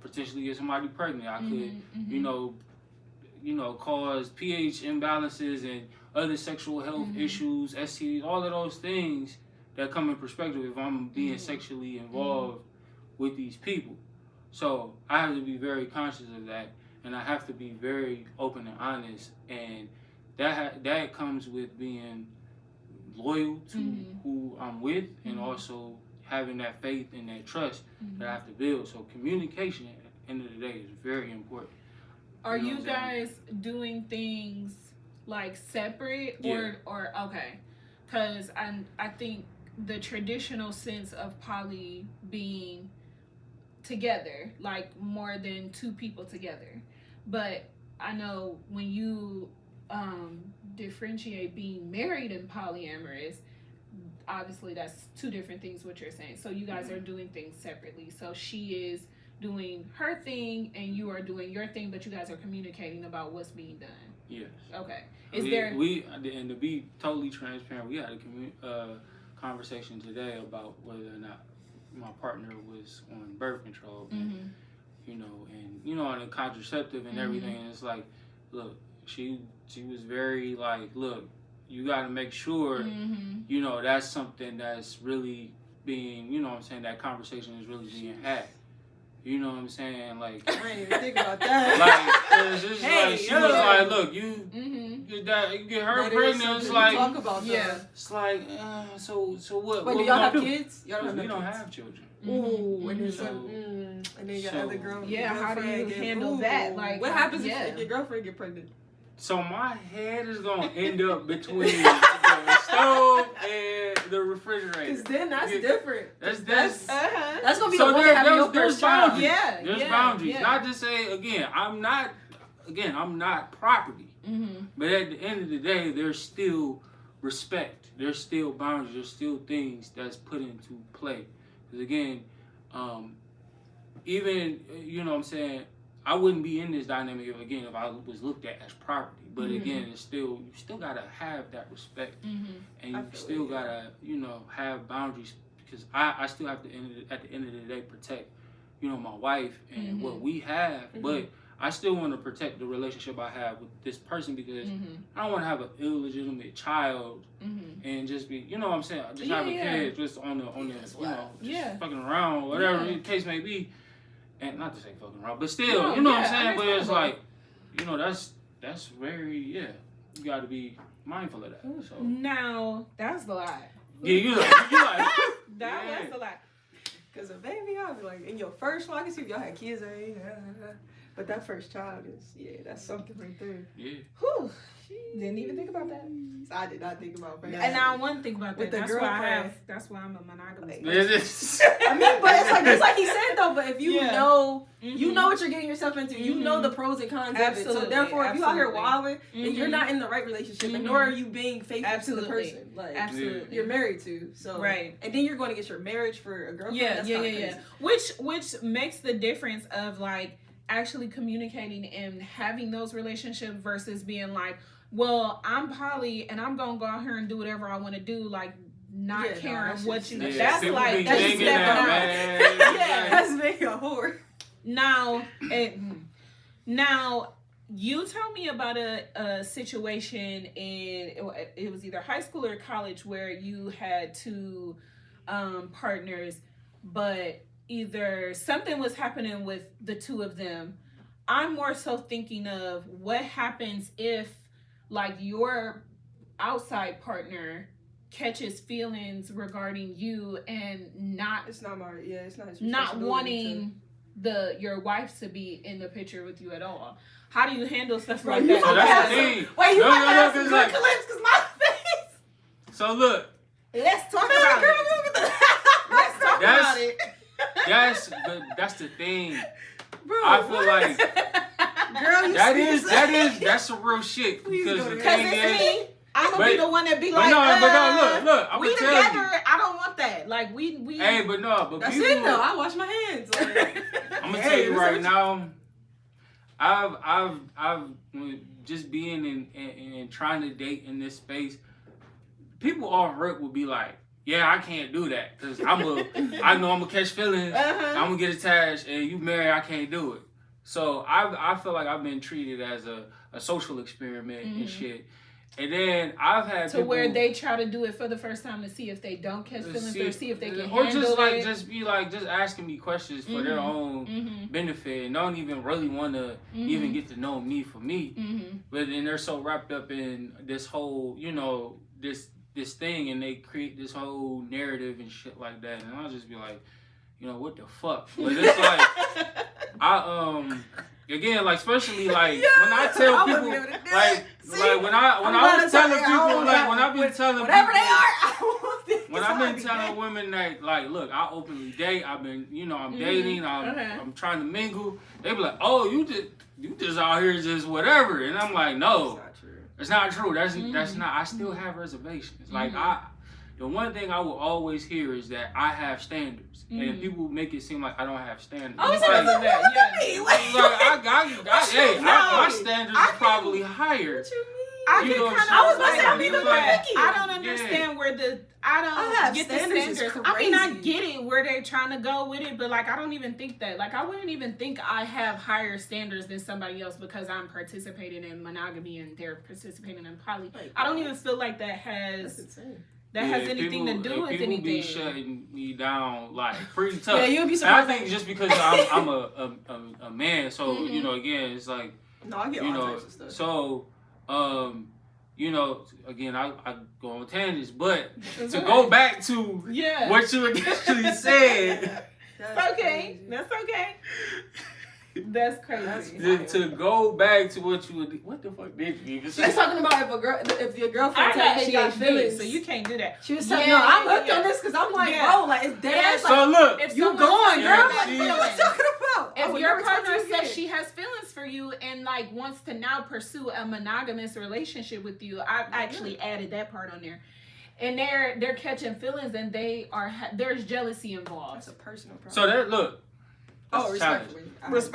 S3: potentially get somebody pregnant. I could, you know, cause pH imbalances and other sexual health issues, STDs, all of those things that come in perspective if I'm being sexually involved with these people. So I have to be very conscious of that, and I have to be very open and honest, and that comes with being loyal to who I'm with, and also having that faith and that trust that I have to build. So communication at the end of the day is very important.
S1: Are you guys doing things like separate or okay? Because I think the traditional sense of poly being together, like more than two people together, but I know when you differentiate being married and polyamorous, obviously that's two different things what you're saying. So you guys are doing things separately. So she is doing her thing and you are doing your thing, but you guys are communicating about what's being done.
S3: Yes.
S1: Okay.
S3: We and to be totally transparent, we had a conversation today about whether or not my partner was on birth control, and, you know, and you know, on a contraceptive and everything. And it's like, look, she was very like, look, you got to make sure, you know, that's something that's really being, you know what I'm saying, that conversation is really being had. You know what I'm saying? Like,
S2: I didn't even think about that.
S3: Like, it's just like, she was like, look, you get her pregnant. It's like,
S2: talk about
S3: it's like, so what?
S2: Wait,
S3: what
S2: do y'all have
S3: do?
S2: kids? Y'all don't have
S3: We don't
S2: kids.
S3: have children.
S2: Ooh, and then
S3: So-
S2: and then you got other girl.
S1: Yeah, how do you handle that? Like,
S2: what happens if your girlfriend get pregnant?
S3: So my head is gonna end up between the stove and the refrigerator.
S2: Because then that's different.
S3: That's
S2: That's gonna be
S3: so
S2: the one that having your
S3: there's
S2: first child.
S3: boundaries.
S1: Yeah,
S3: There's
S1: yeah,
S3: boundaries.
S1: yeah.
S3: Not to say I'm not property. But at the end of the day, there's still respect. There's still boundaries. There's still things that's put into play. Because again, even, you know what I'm saying, I wouldn't be in this dynamic if I was looked at as property. But again, it's still, you still gotta have that respect, and you still gotta, you know, have boundaries, because I still have to at the end of the day protect, you know, my wife and what we have, but I still want to protect the relationship I have with this person, because I don't want to have an illegitimate child and just be, you know what I'm saying, just have a kid just on the you know, just fucking around, whatever the case may be. And not to say fucking around, but still, you know what I'm saying? But it's like, you know, that's very, you got to be mindful of that. So
S1: Now, that's a lot.
S3: yeah, you like
S1: That's a lot.
S2: Because a baby, I'll be like, in your first one, I can see if y'all had kids or anything. But that first child is, that's something right there.
S3: Yeah.
S1: Whew. Didn't even think about that.
S2: I did not think about that.
S1: And I want to think about that.
S2: With the
S1: that's
S2: girlfriend.
S1: That's why I'm a monogamous.
S2: I mean, but it's like he said though. But if you know, you know what you're getting yourself into. You know the pros and cons of it. So therefore, if you out here wilding and you're not in the right relationship, and nor are you being faithful to the person, like you're married to. So
S1: right,
S2: and then you're going to get your marriage for a girlfriend.
S1: Yeah. Which makes the difference of like actually communicating and having those relationships versus being like, well, I'm poly and I'm gonna go out here and do whatever I want to do, like not caring what you. That's like that's just stepping out.
S2: That's being a whore.
S1: Now, you tell me about a situation in it was either high school or college where you had two partners, but either something was happening with the two of them. I'm more so thinking of what happens if like your outside partner catches feelings regarding you and
S2: it's not
S1: not wanting your wife to be in the picture with you at all. How do you handle stuff like that?
S3: So that's the thing.
S2: Wait, you might have some
S3: like,
S2: good clips because my face.
S3: So look,
S1: let's talk about it. Let's talk about it.
S3: That's the thing.
S2: Bro,
S3: I feel like
S2: girl,
S3: that's some real shit, because the thing is,
S1: me. I'm gonna be the one that be like,
S3: look, I'm
S1: we
S3: gonna tell
S1: together.
S3: you.
S1: I don't want that. Like we.
S3: Hey, but
S2: that's
S3: people,
S2: it though. I wash my hands. Like,
S3: I'm gonna tell you right now. I've just being in trying to date in this space, people off rip will be like, yeah, I can't do that because I know I'm gonna catch feelings, I'm gonna get attached, and you married, I can't do it. So I feel like I've been treated as a social experiment and shit. And then I've had people
S1: where they try to do it for the first time to see if they don't catch feelings or see if they can
S3: or
S1: handle
S3: just like
S1: it.
S3: just be like just asking me questions for their own benefit and don't even really want to even get to know me for me. But then they're so wrapped up in this whole, you know, this thing, and they create this whole narrative and shit like that, and I'll just be like, you know, what the fuck? But it's like again, like especially like when I tell people like when I was telling people like when I've been telling
S2: whatever
S3: people,
S2: they are,
S3: when I've been telling women that like, look, I openly date, I've been, you know, I'm dating, I'm trying to mingle, they be like, oh, you just out here just whatever, and I'm like, no, it's not true. That's not. I still have reservations. Like the one thing I will always hear is that I have standards, and people make it seem like I don't have standards.
S2: Oh,
S3: like,
S2: that.
S3: My standards are probably higher.
S2: What you mean?
S1: I
S3: You know what I'm saying?
S1: I was
S2: like,
S1: gonna say,
S2: like,
S1: I don't understand where the I
S2: have
S1: get the
S2: standards is
S1: standards. I mean, I
S2: crazy.
S1: get it where they're trying to go with it, but like I don't even think that. Like I wouldn't even think I have higher standards than somebody else because I'm participating in monogamy and they're participating in poly. I don't even feel like that has anything to do with
S3: people
S1: anything.
S3: Be shutting me down like pretty tough.
S2: Yeah, you'll be
S3: And
S2: surprised.
S3: I think just because I'm a man, so you know, again, it's like.
S2: No, I get all types of stuff.
S3: So, you know, again, I go on tangents, but to go back to what you initially said.
S1: That's okay. That's okay. That's crazy.
S3: To go back to what the fuck did you even say?
S2: She's talking about if your girlfriend
S1: I
S2: tells
S1: got
S2: you she got feelings,
S1: so you can't do that.
S2: She was telling I'm hooked on this because I'm like, bro, like it's dead ass.
S3: So look,
S1: if
S2: you
S1: someone
S2: going,
S1: says
S2: girl?
S1: you
S2: Like,
S1: have
S2: what are you
S1: feelings,
S2: talking about?
S1: if your partner says she has feelings for you and like wants to now pursue a monogamous relationship with you, I actually added that part on there. And they're catching feelings and they are there's jealousy involved.
S2: That's a personal problem.
S3: so that look.
S2: Oh, respectfully. That's a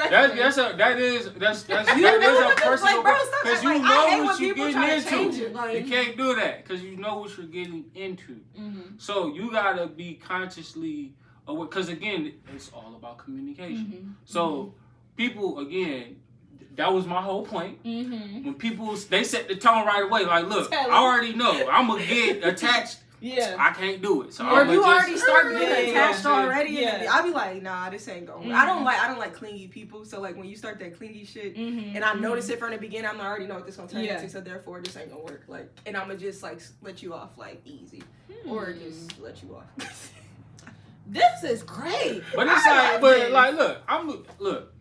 S3: personal, because you know what you're getting into.
S2: Like,
S3: You can't do that because you know what you're getting into. So you gotta be consciously aware, because again, it's all about communication. So people, again, that was my whole point. When people they set the tone right away, like, look, I already know I'm gonna get attached.
S1: Yeah.
S3: I can't do it. So
S2: or
S3: I'm
S2: if you
S3: just,
S2: already start getting attached already,
S1: Yeah.
S2: I'll be like, nah, this ain't going. I don't like clingy people. So like when you start that clingy shit, and I notice it from the beginning, I'm already know what this gonna turn into. So therefore, this ain't gonna work. Like, and I'm gonna just like let you off like easy, or just let you off.
S1: This is great.
S3: But it's look,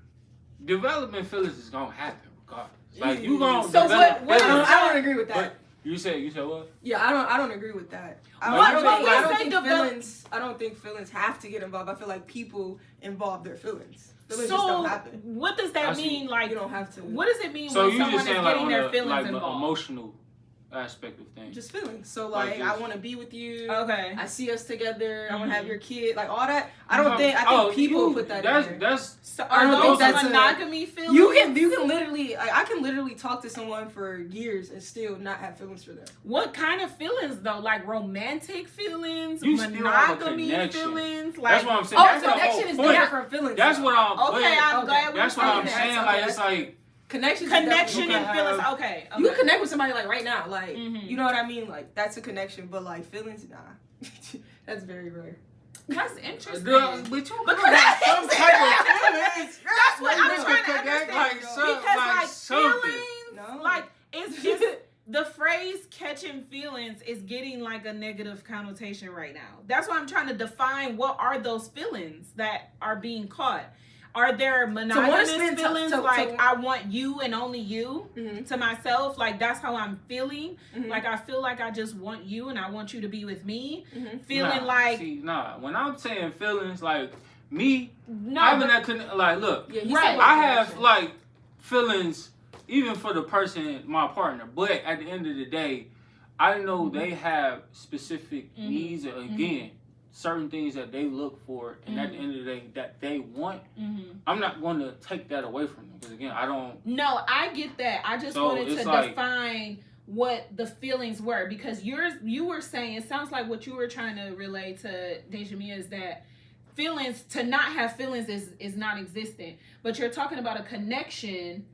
S3: development feelings is gonna happen regardless. Like you gonna
S1: So
S3: develop
S1: what
S3: feelings.
S2: I don't agree with that.
S3: But you said what?
S2: Yeah, I don't agree with that.
S3: What
S2: I don't think feelings have to get involved. I feel like people involve their feelings. Feelings just don't happen.
S1: What does that mean? Like,
S2: you don't have to.
S1: What does it mean
S3: So
S1: when
S3: you
S1: someone
S3: just
S1: is
S3: saying like
S1: getting
S3: on
S1: their
S3: the
S1: feelings
S3: like
S1: involved?
S3: emotional aspect of things.
S2: Just feelings. So like I want to be with you.
S1: Okay.
S2: I see us together. I want to have your kid. Like all that. I think people put that in there.
S1: So
S2: I
S1: are
S2: don't
S1: those
S2: think that's
S1: monogamy feelings?
S2: You can literally I can literally talk to someone for years and still not have feelings for them.
S1: What kind of feelings though? Like romantic feelings,
S3: You still have a
S1: monogamy
S3: connection.
S1: feelings. Like,
S3: That's what I'm saying.
S2: Oh,
S3: That's the
S2: connection
S3: whole
S2: is
S3: point.
S2: different from feelings.
S3: That's what I'm.
S1: okay, I'm glad we
S3: That's what I'm
S1: that.
S3: saying. Like it's like
S2: connection
S1: and
S2: definitely-
S1: feelings. Okay.
S2: You can connect with somebody like right now, like
S1: Mhm.
S2: you know what I mean. Like that's a connection, but like feelings, nah, that's very rare.
S1: That's interesting.
S3: but you
S1: But
S3: could have some type of feelings.
S1: That's what I'm
S3: You
S1: trying to
S3: could connect
S1: understand.
S3: like some,
S1: Because
S3: like something.
S1: feelings,
S2: No.
S1: like it's just the phrase "catching feelings" is getting like a negative connotation right now. That's why I'm trying to define what are those feelings that are being caught. Are there monogamous feelings like I want you and only you to myself? Like that's how I'm feeling. Like I feel like I just want you and I want you to be with me. Feeling
S3: when I'm saying feelings, like me
S1: no,
S3: having that like look,
S1: right.
S3: I have like feelings even for the person, my partner, but at the end of the day, I know they have specific needs. Again, certain things that they look for, and at the end of the day that they want,
S1: Mm-hmm.
S3: I'm not going to take that away from them, because again, I don't.
S1: No, I get that. I just
S3: So
S1: wanted
S3: it's
S1: to
S3: like-
S1: define what the feelings were, because you were saying, it sounds like what you were trying to relay to Deja Mia is that feelings, to not have feelings is non-existent, but you're talking about a connection.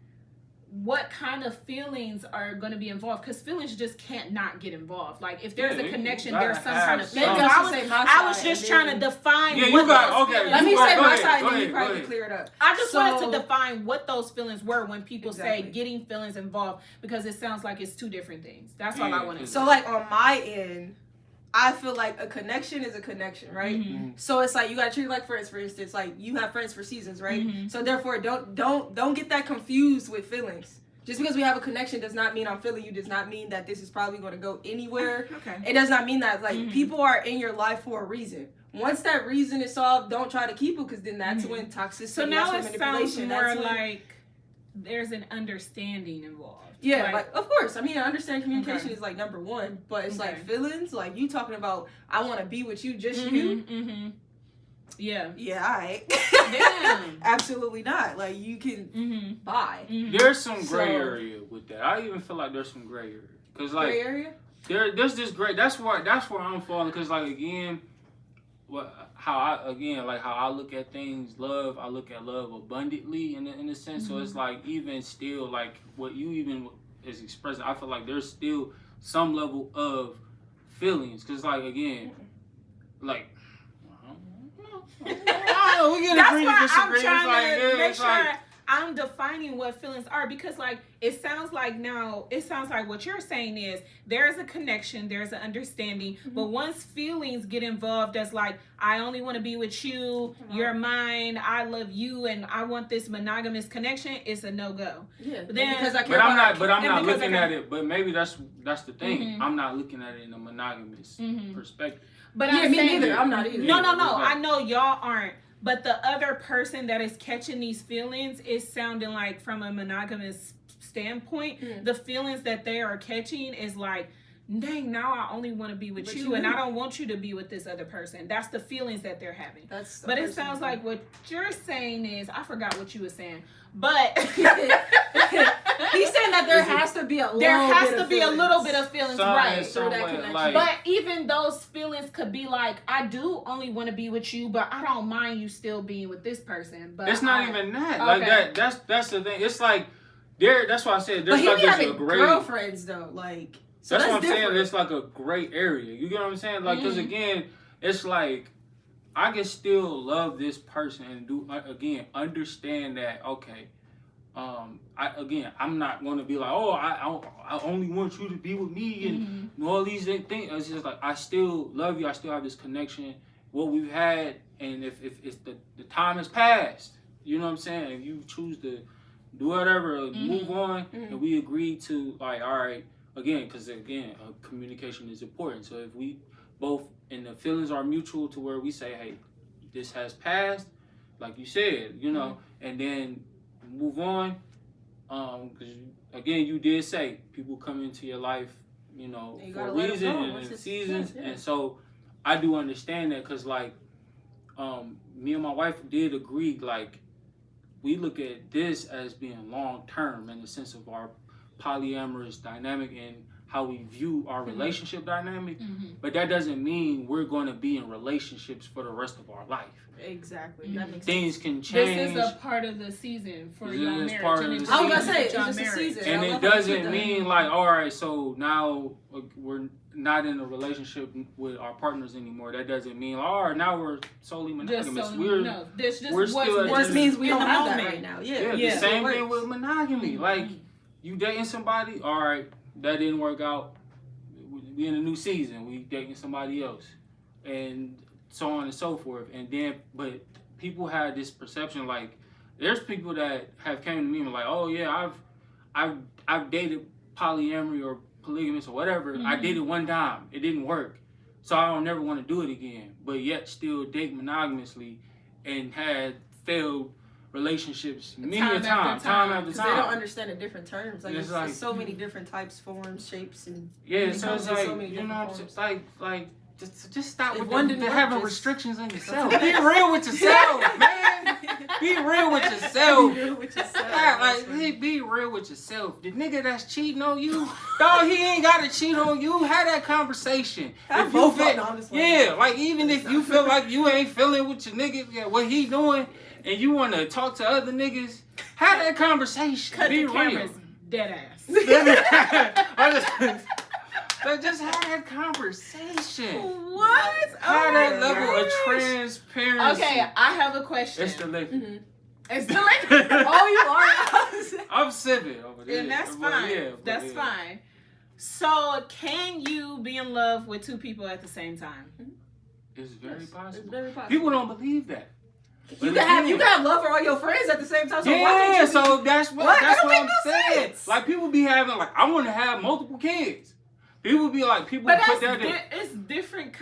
S1: What kind of feelings are going to be involved? Because feelings just can't not get involved. Like if there's
S3: Yeah,
S1: a
S3: you
S1: connection,
S3: gotta
S1: there's some
S3: have
S1: kind of
S3: some.
S1: feeling.
S2: Maybe
S1: So
S2: I
S1: I
S2: should
S1: was,
S2: say my
S1: I was
S2: side,
S1: just
S2: and
S1: trying
S2: then-
S1: to define.
S3: Yeah, you
S1: what
S3: got-
S1: those
S3: okay,
S1: feelings
S2: Let me
S3: Go
S2: say
S3: ahead,
S2: my
S3: go
S2: side,
S3: ahead,
S2: and then you
S3: go
S2: probably
S3: ahead.
S2: can clear it up.
S1: I just wanted
S2: So-
S1: to define what those feelings were when people say
S2: Exactly.
S1: getting feelings involved, because it sounds like it's two different things. That's all I
S3: Yeah,
S1: wanted to
S2: So
S1: say.
S2: like on my end, I feel like a connection is a connection, right?
S1: Mhm.
S2: So it's like you gotta treat it like friends. For instance, like you have friends for seasons, right?
S1: Mhm.
S2: So therefore, don't get that confused with feelings. Just because we have a connection does not mean I'm feeling you. Does not mean that this is probably going to go anywhere.
S1: Okay.
S2: It does not mean that like
S1: Mhm.
S2: people are in your life for a reason. Once that reason is solved, don't try to keep it, because then that's
S1: Mhm.
S2: when toxicity.
S1: So now
S2: that's
S1: it
S2: when
S1: sounds
S2: manipulation.
S1: more
S2: That's when,
S1: like there's an understanding involved.
S2: yeah, like of course. I mean, I understand communication
S1: Okay.
S2: is like number one, but it's like
S1: Okay.
S2: feelings. Like you talking about, I want to be with you, just you.
S1: Mm-hmm. Yeah.
S2: Yeah, all right.
S1: Damn.
S2: Absolutely not. Like you can
S1: Mm-hmm.
S2: buy
S3: There's some gray
S2: So-
S3: area with that. I even feel like there's some gray area, because like
S2: gray area.
S3: there's this gray. That's where I'm falling, because like again, how I look at things, love. I look at love abundantly in a sense. So it's like even still like what you even is expressing. I feel like there's still some level of feelings, because like again, like. We can
S1: That's
S3: agree to
S1: why I'm
S3: disagree. It's
S1: trying
S3: like,
S1: to
S3: yeah,
S1: make
S3: it's
S1: sure
S3: like-
S1: I'm defining what feelings are, because like it sounds like what you're saying is there's a connection, there's an understanding, but once feelings get involved as like I only want to be with you, you're mine, I love you, and I want this monogamous connection, it's a no-go.
S2: Yeah,
S1: Then-
S2: because I care
S3: But I'm
S2: about
S3: not. But I'm
S1: and
S3: not
S1: because
S3: looking
S1: I
S3: at it. But maybe that's the thing.
S1: Mhm.
S3: I'm not looking at it in a monogamous
S1: Mhm.
S3: perspective.
S1: But
S2: Yeah,
S1: I'm
S2: me
S1: saying,
S2: neither. I'm not either.
S1: No,
S3: Yeah,
S1: I
S3: exactly.
S1: know y'all aren't. But the other person that is catching these feelings is sounding like, from a monogamous standpoint,
S2: Mm.
S1: the feelings that they are catching is like, dang, now I only want to be with
S2: But
S1: you,
S2: you
S1: and
S2: do.
S1: I don't want you to be with this other person. That's the feelings that they're having.
S2: That's.
S1: But it sounds like what you're saying is, I forgot what you were saying, but
S2: he's saying that there has to be a little.
S1: there has
S2: bit
S1: to
S2: of
S1: be a
S2: feelings.
S1: little bit of feelings,
S3: Some-
S1: right?
S3: some
S2: that
S3: way,
S2: connection.
S3: like-
S1: But even those feelings could be like, I do only want to be with you, but I don't mind you still being with this person. But
S3: It's not
S1: I-
S3: even that. Like
S1: Okay.
S3: that's the thing. It's like that's why I said
S2: But
S3: there's
S2: he
S3: like
S2: be
S3: there's a
S2: having
S3: gray.
S2: girlfriends though, like. So
S3: That's what I'm
S2: different.
S3: saying. It's like a gray area. You get what I'm saying? Like, because
S1: Mhm.
S3: again, it's like I can still love this person and do again understand that. Okay, I'm not going to be like, oh, I only want you to be with me and
S1: Mhm.
S3: all these things. It's just like I still love you. I still have this connection. What we've had, and if it's the time has passed, you know what I'm saying. If you choose to do whatever, move on, and we agree to like, all right. Again, because communication is important. So if we both and the feelings are mutual to where we say, hey, this has passed, like you said, you know, and then move on. Because again, you did say people come into your life, you know,
S2: You
S3: for a
S2: gotta let 'em
S3: reason
S2: go
S3: and
S2: once
S3: in
S2: it's
S3: seasons,
S2: finished, yeah.
S3: and so I do understand that because like me and my wife did agree, like we look at this as being long term in the sense of our polyamorous dynamic and how we view our relationship dynamic, but that doesn't mean we're going to be in relationships for the rest of our life.
S2: Exactly.
S1: Mhm.
S2: That makes
S3: Things
S2: sense.
S3: can change,
S1: This is a part of the season for
S3: This
S1: y'all
S3: is
S1: marriage.
S3: part
S1: and
S3: of
S1: it's
S3: the
S2: I was
S3: season.
S2: gonna say
S1: that y'all
S2: it's just a
S1: married.
S2: season.
S3: and
S2: I
S3: it
S2: love how you
S3: doesn't
S2: put that.
S3: mean like, all right, so now we're not in a relationship with our partners anymore. That doesn't mean, all right, now we're solely
S1: Just
S3: monogamous.
S1: so
S3: we're
S1: no, this just
S3: we're
S1: what's
S3: still at
S2: It
S1: works
S2: just means we
S1: in
S2: don't
S1: the
S2: have that
S1: moment.
S2: right now.
S3: yeah,
S1: Yeah.
S3: the same
S2: It
S3: thing
S2: works.
S3: with monogamy. Like you dating somebody, all right, that didn't work out. We in a new season. We dating somebody else, and so on and so forth. And then, but people had this perception like there's people that have came to me and like, oh yeah, I've dated polyamory or polygamous or whatever. I did it one time. It didn't work, so I don't never want to do it again. But yet still date monogamously and had failed relationships many
S1: Time
S3: a
S1: after
S3: time
S1: time.
S3: after
S2: Because they don't
S3: time.
S2: understand the different terms. Like,
S3: It's
S2: there's
S3: like-
S2: so many different types, forms, shapes, and
S3: Yeah,
S2: it
S3: so
S2: comes
S3: it's
S2: in
S3: like
S2: so many
S3: you know,
S2: different
S3: what I'm
S2: forms.
S3: saying? like Just stop
S2: If
S3: with
S2: one didn't work,
S3: having
S2: just-
S3: restrictions on yourself. Be real with yourself, man. Be real with yourself.
S2: Be real with yourself.
S3: Be real with yourself. The nigga that's cheating on you, dog, he ain't gotta cheat on you. Have that conversation.
S2: Have
S3: If you
S2: both
S3: feel,
S2: of them, honestly.
S3: yeah, like even if you feel like you ain't feeling with your nigga, yeah, what he doing, and you want to talk to other niggas, have that conversation.
S1: Cut
S3: Be
S1: the
S3: real.
S1: cameras, dead ass.
S3: Just have that conversation.
S1: What?
S3: Have that
S1: my
S3: level of
S1: gosh.
S3: transparency.
S1: Okay, I have a question.
S3: It's the liquor.
S2: Mhm.
S1: It's the liquor.
S2: Oh, you are.
S3: I'm sipping over there.
S1: And that's
S3: But
S1: fine.
S3: yeah, but
S1: That's
S3: yeah.
S1: fine. So, can you be in love with two people at the same time?
S3: It's very
S2: Yes,
S3: possible.
S2: It's very possible.
S3: People don't believe that.
S2: You
S3: But
S2: can
S3: again,
S2: have love for all your friends at the same time. So why
S3: yeah,
S2: can't you
S3: so that's what
S2: What?
S3: that's
S2: That don't
S3: what I'm
S2: make no
S3: saying.
S2: sense.
S3: Like people be having like I want to have multiple kids. People be like people
S1: But
S3: put
S1: that's
S3: that in.
S1: it's different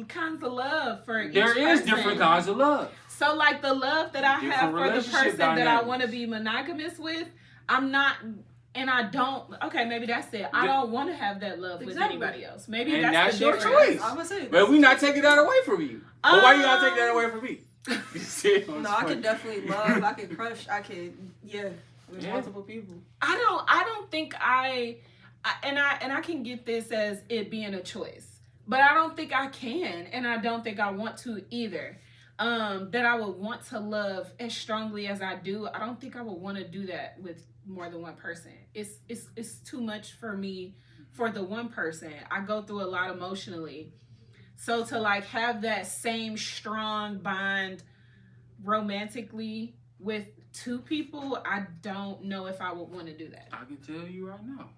S1: kinds of love for each
S3: There is
S1: person.
S3: different kinds of love.
S1: So, like the love that I
S3: Different
S1: have for the
S3: relationship
S1: person that I
S3: dynamics.
S1: want to be monogamous with, I'm not, and I don't. Okay, maybe that's it. I don't want to have that love with
S2: Exactly.
S1: anybody else. Maybe
S3: And
S1: that's
S3: that's
S1: the
S3: your
S1: difference.
S3: choice.
S2: I'm gonna say
S3: But we not taking that away from you. But why you gotta take that away from me? You see what I'm
S2: No, I
S3: saying?
S2: could definitely love. I could crush. I could, with
S3: Yeah.
S2: multiple people.
S1: I don't think I can get this as it being a choice, but I don't think I can, and I don't think I want to either. That I would want to love as strongly as I do. I don't think I would want to do that with more than one person. It's too much for me for the one person. I go through a lot emotionally. So to like have that same strong bond romantically with two people, I don't know if I would want to do that.
S3: I can tell you right now,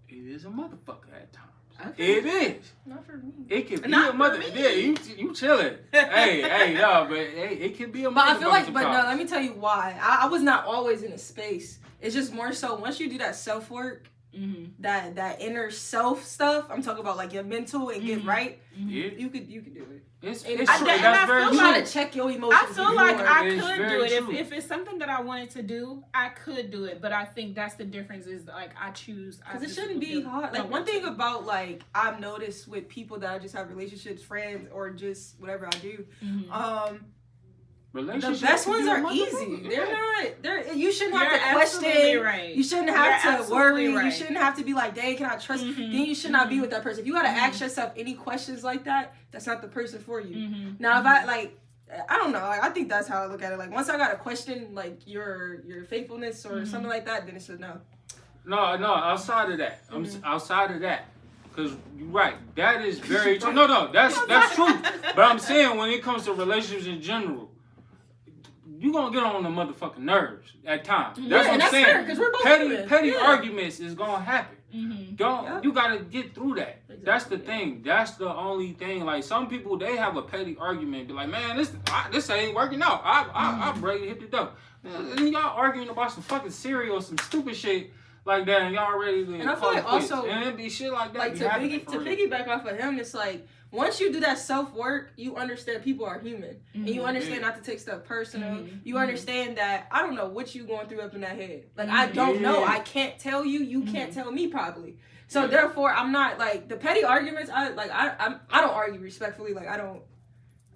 S3: it is a motherfucker at times.
S1: Okay.
S3: It is.
S2: Not for me.
S3: It can be
S1: Not
S3: a
S1: for
S3: mother.
S1: me.
S3: Yeah, you chilling. hey, no, but hey, it can be a motherfucker.
S2: But I feel like, but no,
S3: sometimes.
S2: let me tell you why. I was not always in a space. It's just more so once you do that self work,
S1: Mm-hmm.
S2: that inner self stuff. I'm talking about like your mental and get
S1: Mhm.
S2: right.
S3: Yeah,
S2: You could do it.
S3: it's
S2: And
S3: true.
S1: I
S3: That's very
S1: feel
S2: You
S3: true.
S2: gotta check your emotions.
S1: I feel like
S2: before.
S1: I
S3: It's
S1: could
S3: very
S1: do it
S3: true.
S1: if it's something that I wanted to do. I could do it, but I think that's the difference. Is like I choose
S2: Because it shouldn't be hard. Like one thing about like I've noticed with people that I just have relationships, friends, or just whatever I do.
S1: Mm-hmm.
S2: The
S3: Relationships
S2: best
S3: can
S2: ones
S3: be a
S2: are
S3: motherfucker.
S2: easy. They're not. They're. You shouldn't
S1: You're
S2: have to
S1: absolutely
S2: question.
S1: right.
S2: You shouldn't
S1: You're
S2: have to
S1: absolutely
S2: worry.
S1: right.
S2: You shouldn't have to be like, dang, can I trust?
S1: Mhm.
S2: Then you should not be
S1: Mhm.
S2: with that person. If you gotta
S1: Mhm.
S2: ask yourself any questions like that, that's not the person for you.
S1: Mm-hmm.
S2: Now, if I like, I don't know. I think that's how I look at it. Like once I gotta question like your faithfulness or
S1: Mhm.
S2: something like that, then it's a no.
S3: No, outside of that.
S2: Mhm.
S3: Outside of that. Because you're right. That is very true. No, that's true. But I'm saying when it comes to relationships in general, you're going to get on the motherfucking nerves at times. That's
S2: Yeah,
S3: what
S2: and
S3: I'm
S2: that's
S3: saying.
S2: fair, 'cause we're both human.
S3: Petty
S2: Yeah.
S3: arguments is going to happen.
S1: Mm-hmm.
S2: Yeah.
S3: You got to get through that. That's the
S2: Exactly.
S3: thing. That's the only thing. Like some people, they have a petty argument. Be like, man, this ain't working out. I'm ready to hit the dough. And y'all arguing about some fucking cereal, some stupid shit like that, and y'all ready to
S2: And I feel
S3: call
S2: like
S3: it quits.
S2: also,
S3: and it be shit like that.
S2: Like
S3: be
S2: to
S3: happening for real.
S2: piggyback off of him, it's like once you do that self work, you understand people are human, and you
S1: Mhm.
S2: understand
S3: Yeah.
S2: not to take stuff personal.
S1: Mhm.
S2: You
S1: Mhm.
S2: understand that I don't know what you going through up in that head. Like I don't know.
S3: Yeah.
S2: I can't tell you. You can't
S1: Mhm.
S2: tell me probably. So
S3: Yeah.
S2: therefore, I'm not like the petty arguments. I don't argue respectfully. Like I don't.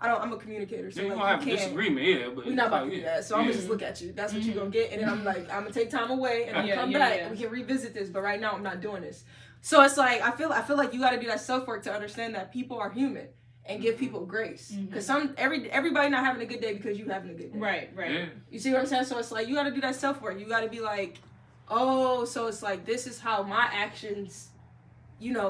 S2: I'm a communicator. So
S3: Yeah, you
S2: like
S3: gonna have
S2: you
S3: a
S2: can't.
S3: disagreement, yeah, but
S2: We're not about to
S3: like,
S2: do
S3: yeah.
S2: that. So I'm gonna
S3: Yeah.
S2: just look at you. That's what you're
S1: Mhm.
S2: gonna get. And then I'm like, I'm gonna take time away and I'll
S1: Yeah,
S2: come
S1: yeah,
S2: back
S1: yeah.
S2: and we can revisit this. But right now I'm not doing this. So it's like I feel like you gotta do that self work to understand that people are human and give people grace.
S1: Mhm.
S2: Because everybody not having a good day because you having a good day.
S1: Right.
S3: Yeah.
S2: You see what I'm saying? So it's like you gotta do that self work. You gotta be like, oh, so it's like this is how my actions,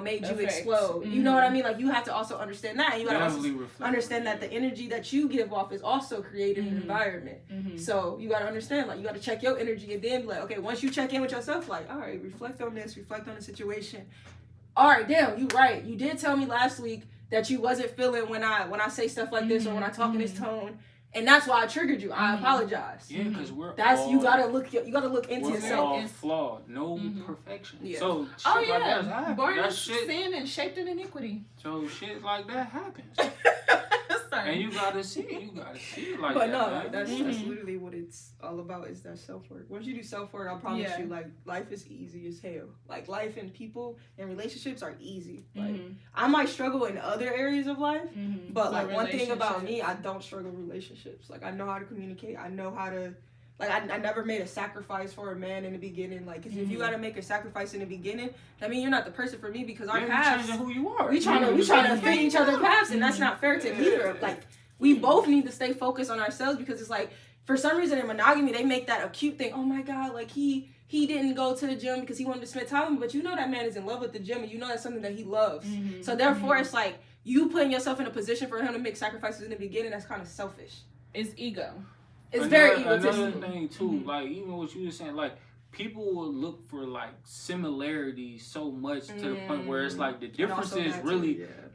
S2: made you
S1: Affect.
S2: explode. You know what I mean? Like you have to also understand that. And you gotta also
S3: Definitely reflect.
S2: understand that the energy that you give off is also creating an
S1: Mhm.
S2: environment.
S1: Mm-hmm.
S2: So you gotta understand, like you gotta check your energy and then be like, okay, once you check in with yourself, like, all right, reflect on this, reflect on the situation. All right, damn, you right. You did tell me last week that you wasn't feeling when I say stuff like this or when I talk in this tone, and that's why I triggered you. I
S1: Mhm.
S2: apologize.
S3: Yeah, because we're
S2: That's
S3: all,
S2: you gotta look into
S3: we're
S2: yourself.
S3: all flawed. No
S1: Mhm.
S3: perfection.
S2: Yeah.
S3: So shit
S1: Oh
S3: like that
S1: yeah,
S3: happens.
S1: born in
S3: That shit.
S1: sin and shaped in iniquity.
S3: So shit like that happens.
S1: concern.
S3: And you gotta see it. You gotta see it like
S2: But
S3: that.
S2: no,
S3: man.
S2: that's literally what it's all about, is that self-work. Once you do self-work, I promise you, like, life is easy as hell. Like, life and people and relationships are easy. Like, I might struggle in other areas of life, but, like, one thing about me, I don't struggle in relationships. Like, I know how to communicate. I know how to, like, I never made a sacrifice for a man in the beginning. Like, 'cause if you gotta make a sacrifice in the beginning, I mean, you're not the person for me, because our paths,
S3: changing who you are.
S2: we trying to fit each other's paths, and that's not fair to either. Like, we both need to stay focused on ourselves, because it's like, for some reason in monogamy, they make that a cute thing. Oh my God, like he didn't go to the gym because he wanted to spend time with me, but you know that man is in love with the gym, and you know that's something that he loves. So therefore, it's like, you putting yourself in a position for him to make sacrifices in the beginning, that's kind of selfish.
S1: It's ego.
S2: It's very
S3: Another
S2: egotistic.
S3: thing too, like even what you were saying, like people will look for like similarities so much to the point where it's like the differences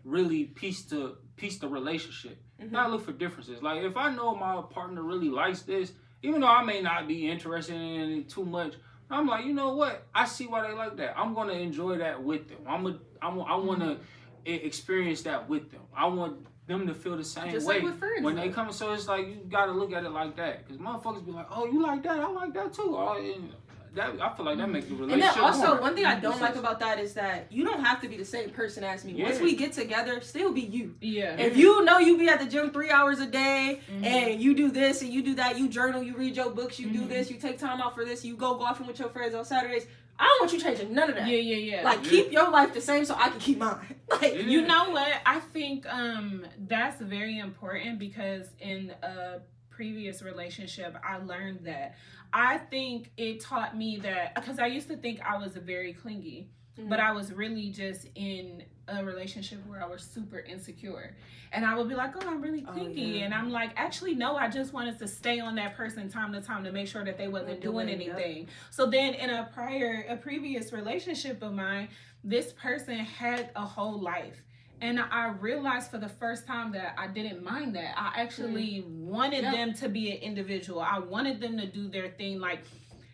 S3: really piece the relationship. Not look for differences. Like if I know my partner really likes this, even though I may not be interested in it too much, I'm like, you know what? I see why they like that. I'm gonna enjoy that with them. I want to experience that with them. I want them to feel the same
S2: Just
S3: way
S2: like with friends,
S3: when they come. So it's like you gotta look at it like that, because motherfuckers be like, oh, you like that? I like that too. Oh, and that, I feel like that makes the relationship.
S2: And then also,
S3: hard.
S2: one thing I don't like about that is that you don't have to be the same person as me.
S3: Yeah.
S2: Once we get together, still be you.
S1: Yeah.
S2: If you know you be at the gym 3 hours a day, and you do this and you do that, you journal, you read your books, you do this, you take time out for this, you go golfing with your friends on Saturdays, I don't want you changing none of that.
S1: Yeah.
S2: Like, keep your life the same so I can keep mine. Like,
S1: You know what? I think that's very important, because in a previous relationship, I learned that. I think it taught me that, because I used to think I was very clingy, but I was really just in a relationship where I was super insecure. And I would be like, oh, I'm really clingy. And I'm like, actually, no, I just wanted to stay on that person time to time to make sure that they wasn't doing anything. So then in a previous relationship of mine, this person had a whole life. And I realized for the first time that I didn't mind that. I actually wanted them to be an individual. I wanted them to do their thing. Like,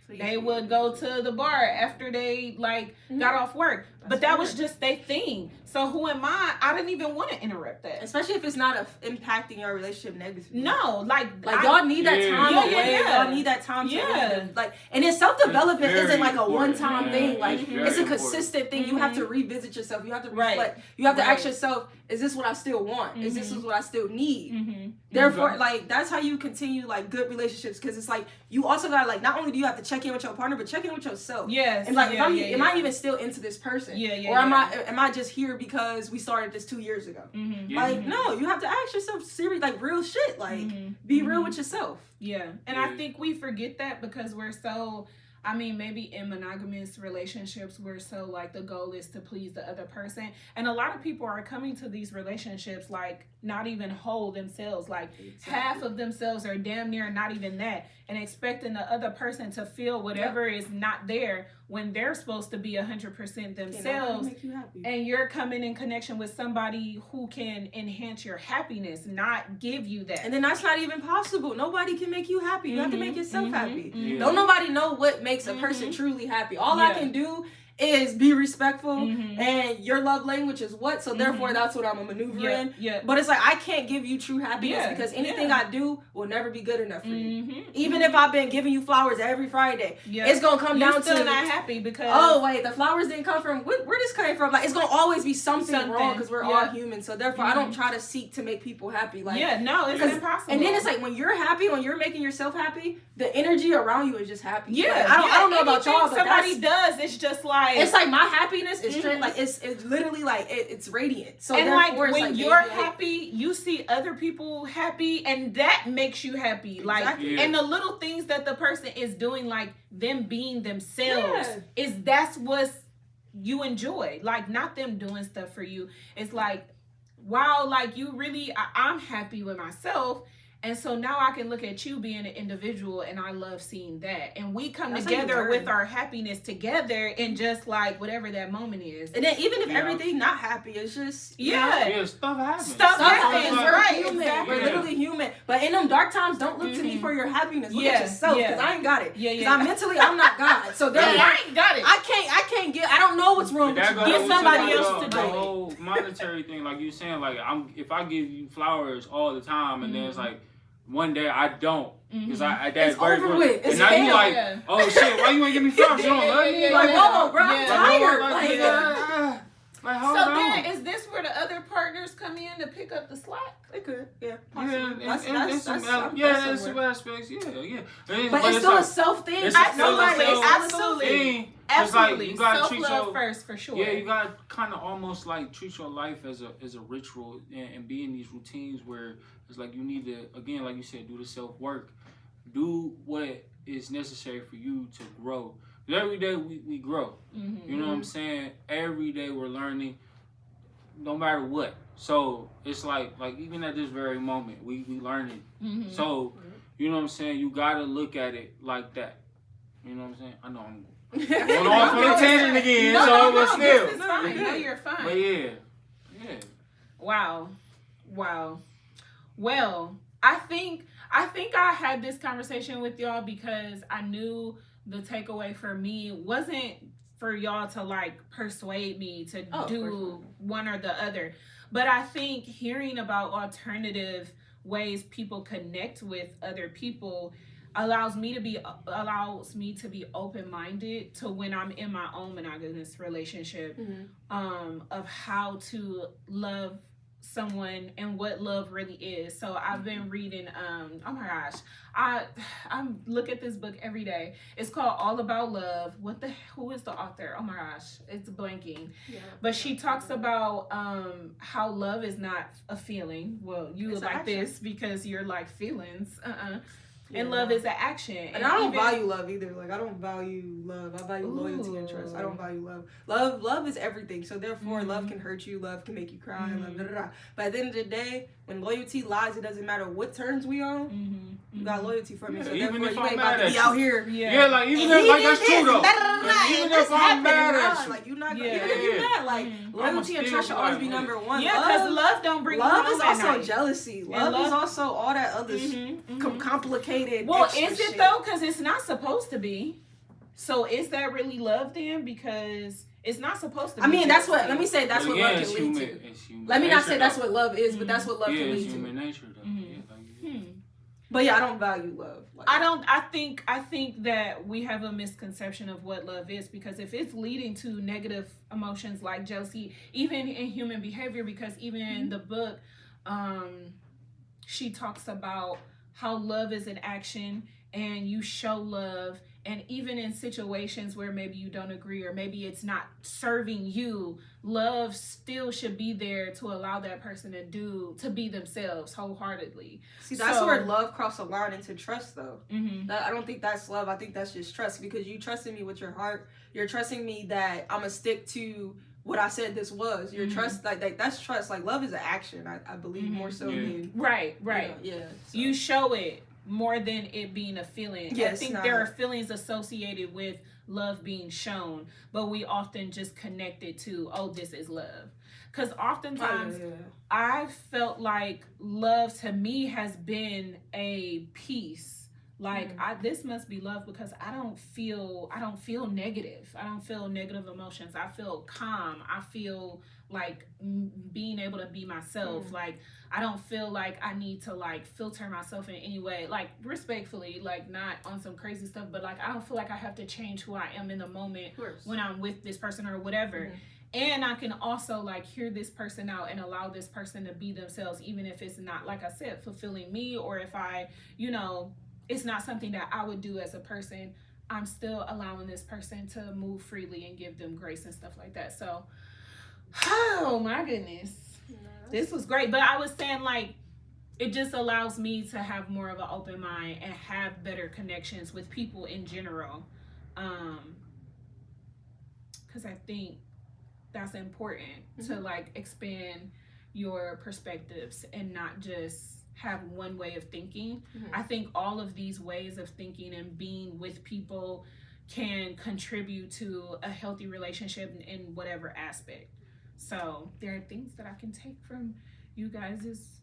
S1: they would go to the bar after they got off work. But that was just their thing. So who am I? I didn't even want to interrupt that.
S2: especially if it's not impacting your relationship negatively.
S1: No, like
S2: y'all need that time away.
S1: Yeah.
S2: Y'all need that time to live. Like, and then self-development isn't like a one-time thing. Like, it's a consistent thing. You have to revisit yourself. You have to reflect. You have to ask yourself, is this what I still want? Is this what I still need? Therefore, like, that's how you continue like good relationships, because it's like you also gotta, like, not only do you have to check in with your partner, but check in with yourself.
S1: Yes.
S2: And like, am I even still into this person? Or am I just here because we started this 2 years ago? Like, no, you have to ask yourself serious, like, real shit. Like, be real with yourself.
S1: Yeah. And I think we forget that because we're so, I mean, maybe in monogamous relationships, we're so like the goal is to please the other person. And a lot of people are coming to these relationships like not even whole themselves. Like half of themselves are damn near not even that. And expecting the other person to feel whatever is not there when they're supposed to be 100% themselves.
S2: Make you happy.
S1: And you're coming in connection with somebody who can enhance your happiness, not give you that.
S2: And then that's not even possible. Nobody can make you happy. You have to make yourself happy.
S3: Yeah.
S2: Don't nobody know what makes a person truly happy. All I can do is be respectful, and your love language is what, so therefore that's what I'm a maneuver in. But it's like, I can't give you true happiness because anything I do will never be good enough for you. Even if I've been giving you flowers every Friday, it's gonna come down to
S1: still not happy because
S2: oh wait, the flowers didn't come from where this came from. Like, it's gonna always be something wrong because we're all human. So therefore I don't try to seek to make people happy. Like,
S1: no, it's impossible.
S2: And then it's like, when you're happy, when you're making yourself happy, the energy around you is just happy.
S1: Yeah,
S2: like, I don't know about y'all, but
S1: somebody does, it's just like,
S2: it's like my happiness is straight, like it's literally like it's radiant. So
S1: and like when
S2: like,
S1: you're happy, you see other people happy, and that makes you happy. Like, and the little things that the person is doing, like them being themselves, that's what you enjoy. Like, not them doing stuff for you. It's like, wow, like you really, I'm happy with myself. And so now I can look at you being an individual, and I love seeing that. And we come
S2: That's how you
S1: together
S2: learn.
S1: with our happiness together, and just like whatever that moment is.
S2: And then even if
S3: Yeah.
S2: everything not happy, it's just
S1: Yeah.
S3: Yeah, stuff happens.
S1: Stuff happens,
S3: It's
S2: We're
S1: right,
S2: human.
S1: exactly.
S2: We're literally human. But in them dark times, don't look to me for your happiness. Look
S1: Yeah,
S2: at yourself, because
S1: yeah.
S2: I ain't got it.
S1: Yeah,
S2: Because
S1: yeah.
S2: I'm mentally, I'm not God. So
S1: Yeah,
S2: therefore,
S1: I ain't got it.
S2: I can't get. I don't know what's wrong with
S3: That
S2: you.
S3: goes
S1: Get
S3: with
S1: somebody
S3: the-
S1: else to
S3: the
S1: do it.
S3: whole monetary thing, like you saying, like if I give you flowers all the time, and then it's like one day I don't, because I that's
S2: It's
S3: very
S2: over
S3: good.
S2: with. It's
S3: And now you
S2: hell.
S3: like,
S1: Yeah.
S3: oh shit, why you ain't give me flowers? You don't love me?
S1: Yeah,
S2: Like,
S1: yeah.
S2: whoa, bro, I'm
S1: Yeah.
S2: tired.
S3: Like,
S2: Like,
S3: nigga, like, hold
S1: So
S3: on.
S1: then, is this where the other partners come in to pick up the slack?
S2: It could, yeah.
S3: Yeah,
S2: Possibly. That's
S3: there's some
S2: somewhere.
S3: aspects, yeah.
S2: But it's still a self thing.
S3: it's
S2: I
S3: a
S2: know like
S3: self-
S1: absolutely.
S3: thing. 'Cause, like,
S1: Absolutely.
S3: you gotta treat
S1: Self-love
S3: your
S1: first, for sure.
S3: Yeah, you gotta kind of almost like treat your life as a ritual, and be in these routines where it's like you need to, again, like you said, do the self work, do what is necessary for you to grow. 'Cause every day we grow.
S1: Mm-hmm.
S3: You know what I'm saying? Every day we're learning, no matter what. So it's like even at this very moment, we learning.
S1: Mm-hmm.
S3: So you know what I'm saying? You gotta look at it like that. You know what I'm saying? I know I'm going
S1: No,
S3: off on
S1: no,
S3: a
S1: it's
S3: tangent
S1: fine.
S3: again,
S1: No,
S3: so
S1: no,
S3: but
S1: no,
S3: still.
S1: this is fine. No, you're fine.
S3: But yeah.
S1: Wow. Well, I think I had this conversation with y'all because I knew the takeaway for me wasn't for y'all to like persuade me to
S2: Oh, of
S1: do
S2: course
S1: one or the other. But I think hearing about alternative ways people connect with other people allows me to be open-minded to when I'm in my own monogamous relationship, of how to love someone and what love really is. So I've been reading oh my gosh, I look at this book every day. It's called All About Love. Who is the author? Oh my gosh, it's blanking. But she talks about how love is not a feeling. Well, you
S2: It's
S1: like
S2: action.
S1: this because you're like feelings. And love is an action.
S2: And I don't value love either. Like, I don't value love. I value loyalty and trust. I don't value love. Love is everything. So therefore, love can hurt you. Love can make you cry. Love, da, da, da. But at the end of the day, when loyalty lies, it doesn't matter what terms we on. You got loyalty for me. So
S3: Yeah, even
S2: therefore,
S3: if
S2: you
S3: I'm
S2: ain't
S3: mad
S2: about to
S3: at
S2: be
S3: you.
S2: out here.
S3: Yeah, like even
S2: And
S3: if
S2: he
S3: like
S2: did
S3: that's
S2: this,
S3: true though.
S2: da, da, da, da,
S3: Like,
S2: and
S3: even
S2: this
S3: if I'm
S2: happened,
S3: mad
S2: nah,
S3: at you.
S2: like, you're not
S1: Yeah.
S2: even if you're mad, like loyalty and
S3: still
S2: trust should always
S3: like,
S2: be number one.
S1: Yeah, because love don't bring
S2: Love
S1: you
S2: is
S1: home at
S2: also
S1: night.
S2: jealousy. Love
S1: love-
S2: is also all that other complicated.
S1: Well,
S2: extra
S1: is it
S2: shit.
S1: though? Because it's not supposed to be. So is that really love then? Because it's not supposed to be.
S2: I mean, that's what.
S1: jealousy.
S2: Let me say that's
S3: But
S2: what
S3: yeah,
S2: love
S3: it's
S2: can lead
S3: human.
S2: to.
S3: It's human
S2: Let me not
S3: nature,
S2: say that's
S3: though.
S2: what love is, but that's what love
S3: Yeah,
S2: can
S3: it's
S2: lead
S3: human
S2: to.
S3: nature though. Yeah, like,
S2: But yeah, I don't value love. Like,
S1: I think that we have a misconception of what love is, because if it's leading to negative emotions like jealousy, even in human behavior, because even in the book, she talks about how love is an action and you show love, and even in situations where maybe you don't agree or maybe it's not serving you, love still should be there to allow that person to be themselves wholeheartedly.
S2: see, that's
S1: So-
S2: where love crosses a line into trust, though.
S1: Mm-hmm.
S2: I don't think that's love. I think that's just trust, because you trusting me with your heart. You're trusting me that I'm gonna stick to what I said this was. Your trust, like that's trust. Like, love is an action. I believe more so than
S1: Right.
S2: you know, yeah. So.
S1: You show it more than it being a feeling. I
S2: Yes,
S1: think
S2: nah.
S1: there are feelings associated with love being shown, but we often just connect it to, oh, this is love. Because oftentimes I felt like love to me has been a peace. Like, this must be love because I don't feel negative. I don't feel negative emotions. I feel calm. I feel like being able to be myself. Like, I don't feel like I need to like filter myself in any way, like respectfully, like not on some crazy stuff, but like I don't feel like I have to change who I am in the moment when I'm with this person or whatever. And I can also like hear this person out and allow this person to be themselves, even if it's not, like I said, fulfilling me, or if I, it's not something that I would do as a person. I'm still allowing this person to move freely and give them grace and stuff like that. So, oh my goodness, this was great. But I was saying, like, it just allows me to have more of an open mind and have better connections with people in general. Because I think that's important to like expand your perspectives and not just have one way of thinking.
S2: Mm-hmm.
S1: I think all of these ways of thinking and being with people can contribute to a healthy relationship in whatever aspect. So there are things that I can take from you guys'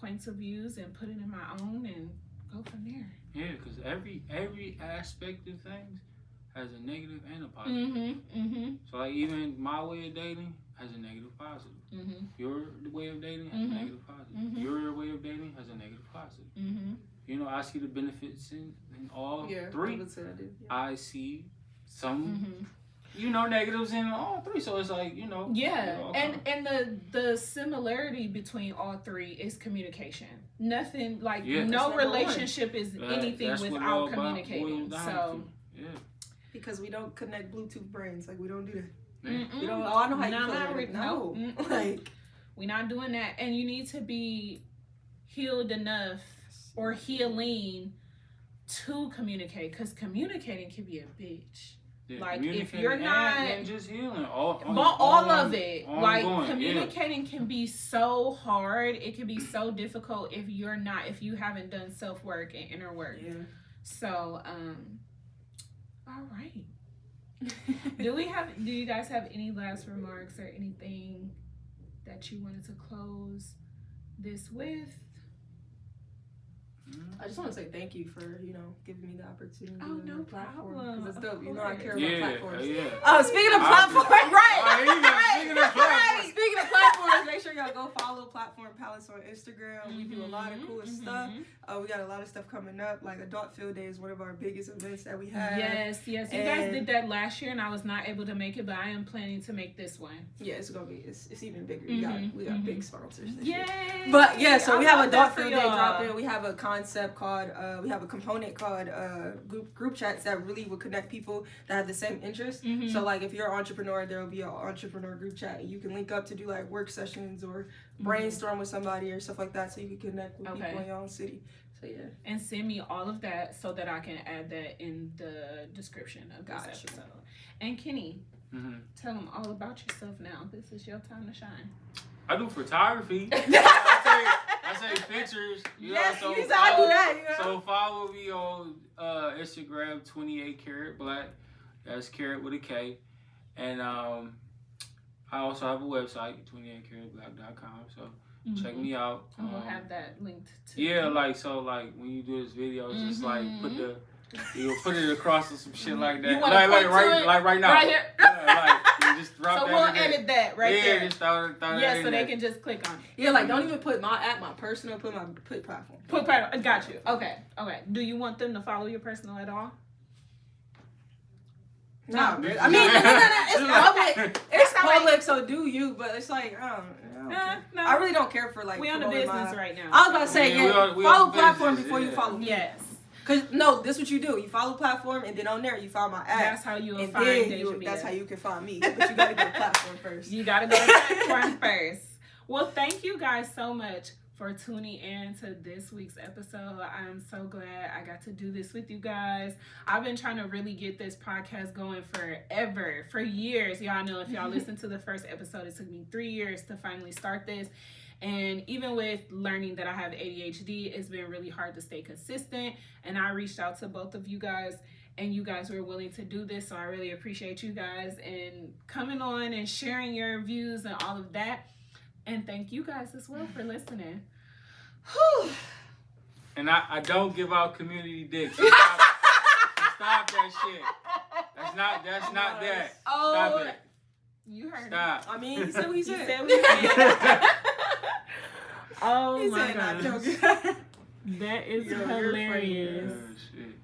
S1: points of views and put it in my own and go from there.
S3: Yeah, because every aspect of things has a negative and a positive. So like even my way of dating has a negative positive. Your way of dating has a negative positive. Your way of dating has a negative positive. I see the benefits in all three. I see some negatives in all three. So it's like,
S1: and the similarity between all three is communication. Nothing like no relationship is anything without communicating. So
S2: because we don't connect Bluetooth brains, like we don't do that. You know, I know how you feel. No, like
S1: we're not doing that. And you need to be healed enough or healing to communicate, because communicating can be a bitch.
S3: Yeah,
S1: like if you're not
S3: and just healing all
S1: of it, like communicating can be so hard. It can be so difficult if you haven't done self-work and inner work. So all right. Do you guys have any last remarks or anything that you wanted to close this with?
S2: I just want to say thank you for, giving me the opportunity.
S1: Oh, no problem.
S2: Because it's dope. I care about platforms.
S3: Oh,
S2: speaking of platforms,
S3: right.
S2: Speaking of platforms, make sure y'all go follow Platform Palace on Instagram. We do a lot of cool stuff. We got a lot of stuff coming up. Like Adult Field Day is one of our biggest events that we have.
S1: Yes. You guys did that last year, and I was not able to make it, but I am planning to make this one.
S2: Yeah, it's gonna be. It's even bigger. We got big sponsors this year.
S1: Yay!
S2: But yeah, so we have Adult Field Day dropping. We have a concept called. We have a component called group chats that really will connect people that have the same interests. So like if you're an entrepreneur, there will be an entrepreneur group chat, and you can link up to do like work sessions or brainstorm with somebody or stuff like that, so you can connect with people in your own city. So yeah. And send me all of that so that I can add that in the description of this episode. And Kenny, tell them all about yourself now. This is your time to shine.
S3: I do photography. I take pictures.
S2: I do that.
S3: So follow me on Instagram, 28 Karat Black. That's Karat with a K. And I also have a website, 28karatblack.com. So check me out.
S1: And we'll have that linked to.
S3: Yeah, like when you do this video, it's just like you'll put it across or some shit like that. Like right now.
S1: Right here.
S3: You just drop
S1: so
S3: that
S1: we'll
S3: in there.
S1: edit that right there.
S3: Yeah, just throw that in
S1: so
S3: there.
S1: they can just click on it.
S2: Yeah, like don't even put my personal, put platform.
S1: Put platform. Got you. Okay. Do you want them to follow your personal at all?
S2: No. I mean, it's public. It's public, so do you? But it's like, I don't know. No. I really don't care for like.
S1: We on the business right now.
S2: I was about to say, follow platform before you follow me.
S1: Yes.
S2: Cause no, this is what you do. You follow platform, and then on there you find my app.
S1: That's how you will find Deja.
S2: That's how you can find me. But you gotta go to platform first.
S1: You gotta go to platform first. Well, thank you guys so much for tuning in to this week's episode. I'm so glad I got to do this with you guys. I've been trying to really get this podcast going for years. Y'all know, if y'all listened to the first episode, it took me 3 years to finally start this. And even with learning that I have ADHD, it's been really hard to stay consistent. And I reached out to both of you guys, and you guys were willing to do this. So I really appreciate you guys and coming on and sharing your views and all of that. And thank you guys as well for listening. Whew.
S3: And I don't give out community dicks. Stop that shit. That's not that. Stop it.
S1: You heard
S3: Stop.
S2: I mean, he said what he said.
S1: Oh
S2: he
S1: my
S2: said,
S1: God.
S2: not joking.
S1: That is hilarious.
S3: Oh, shit.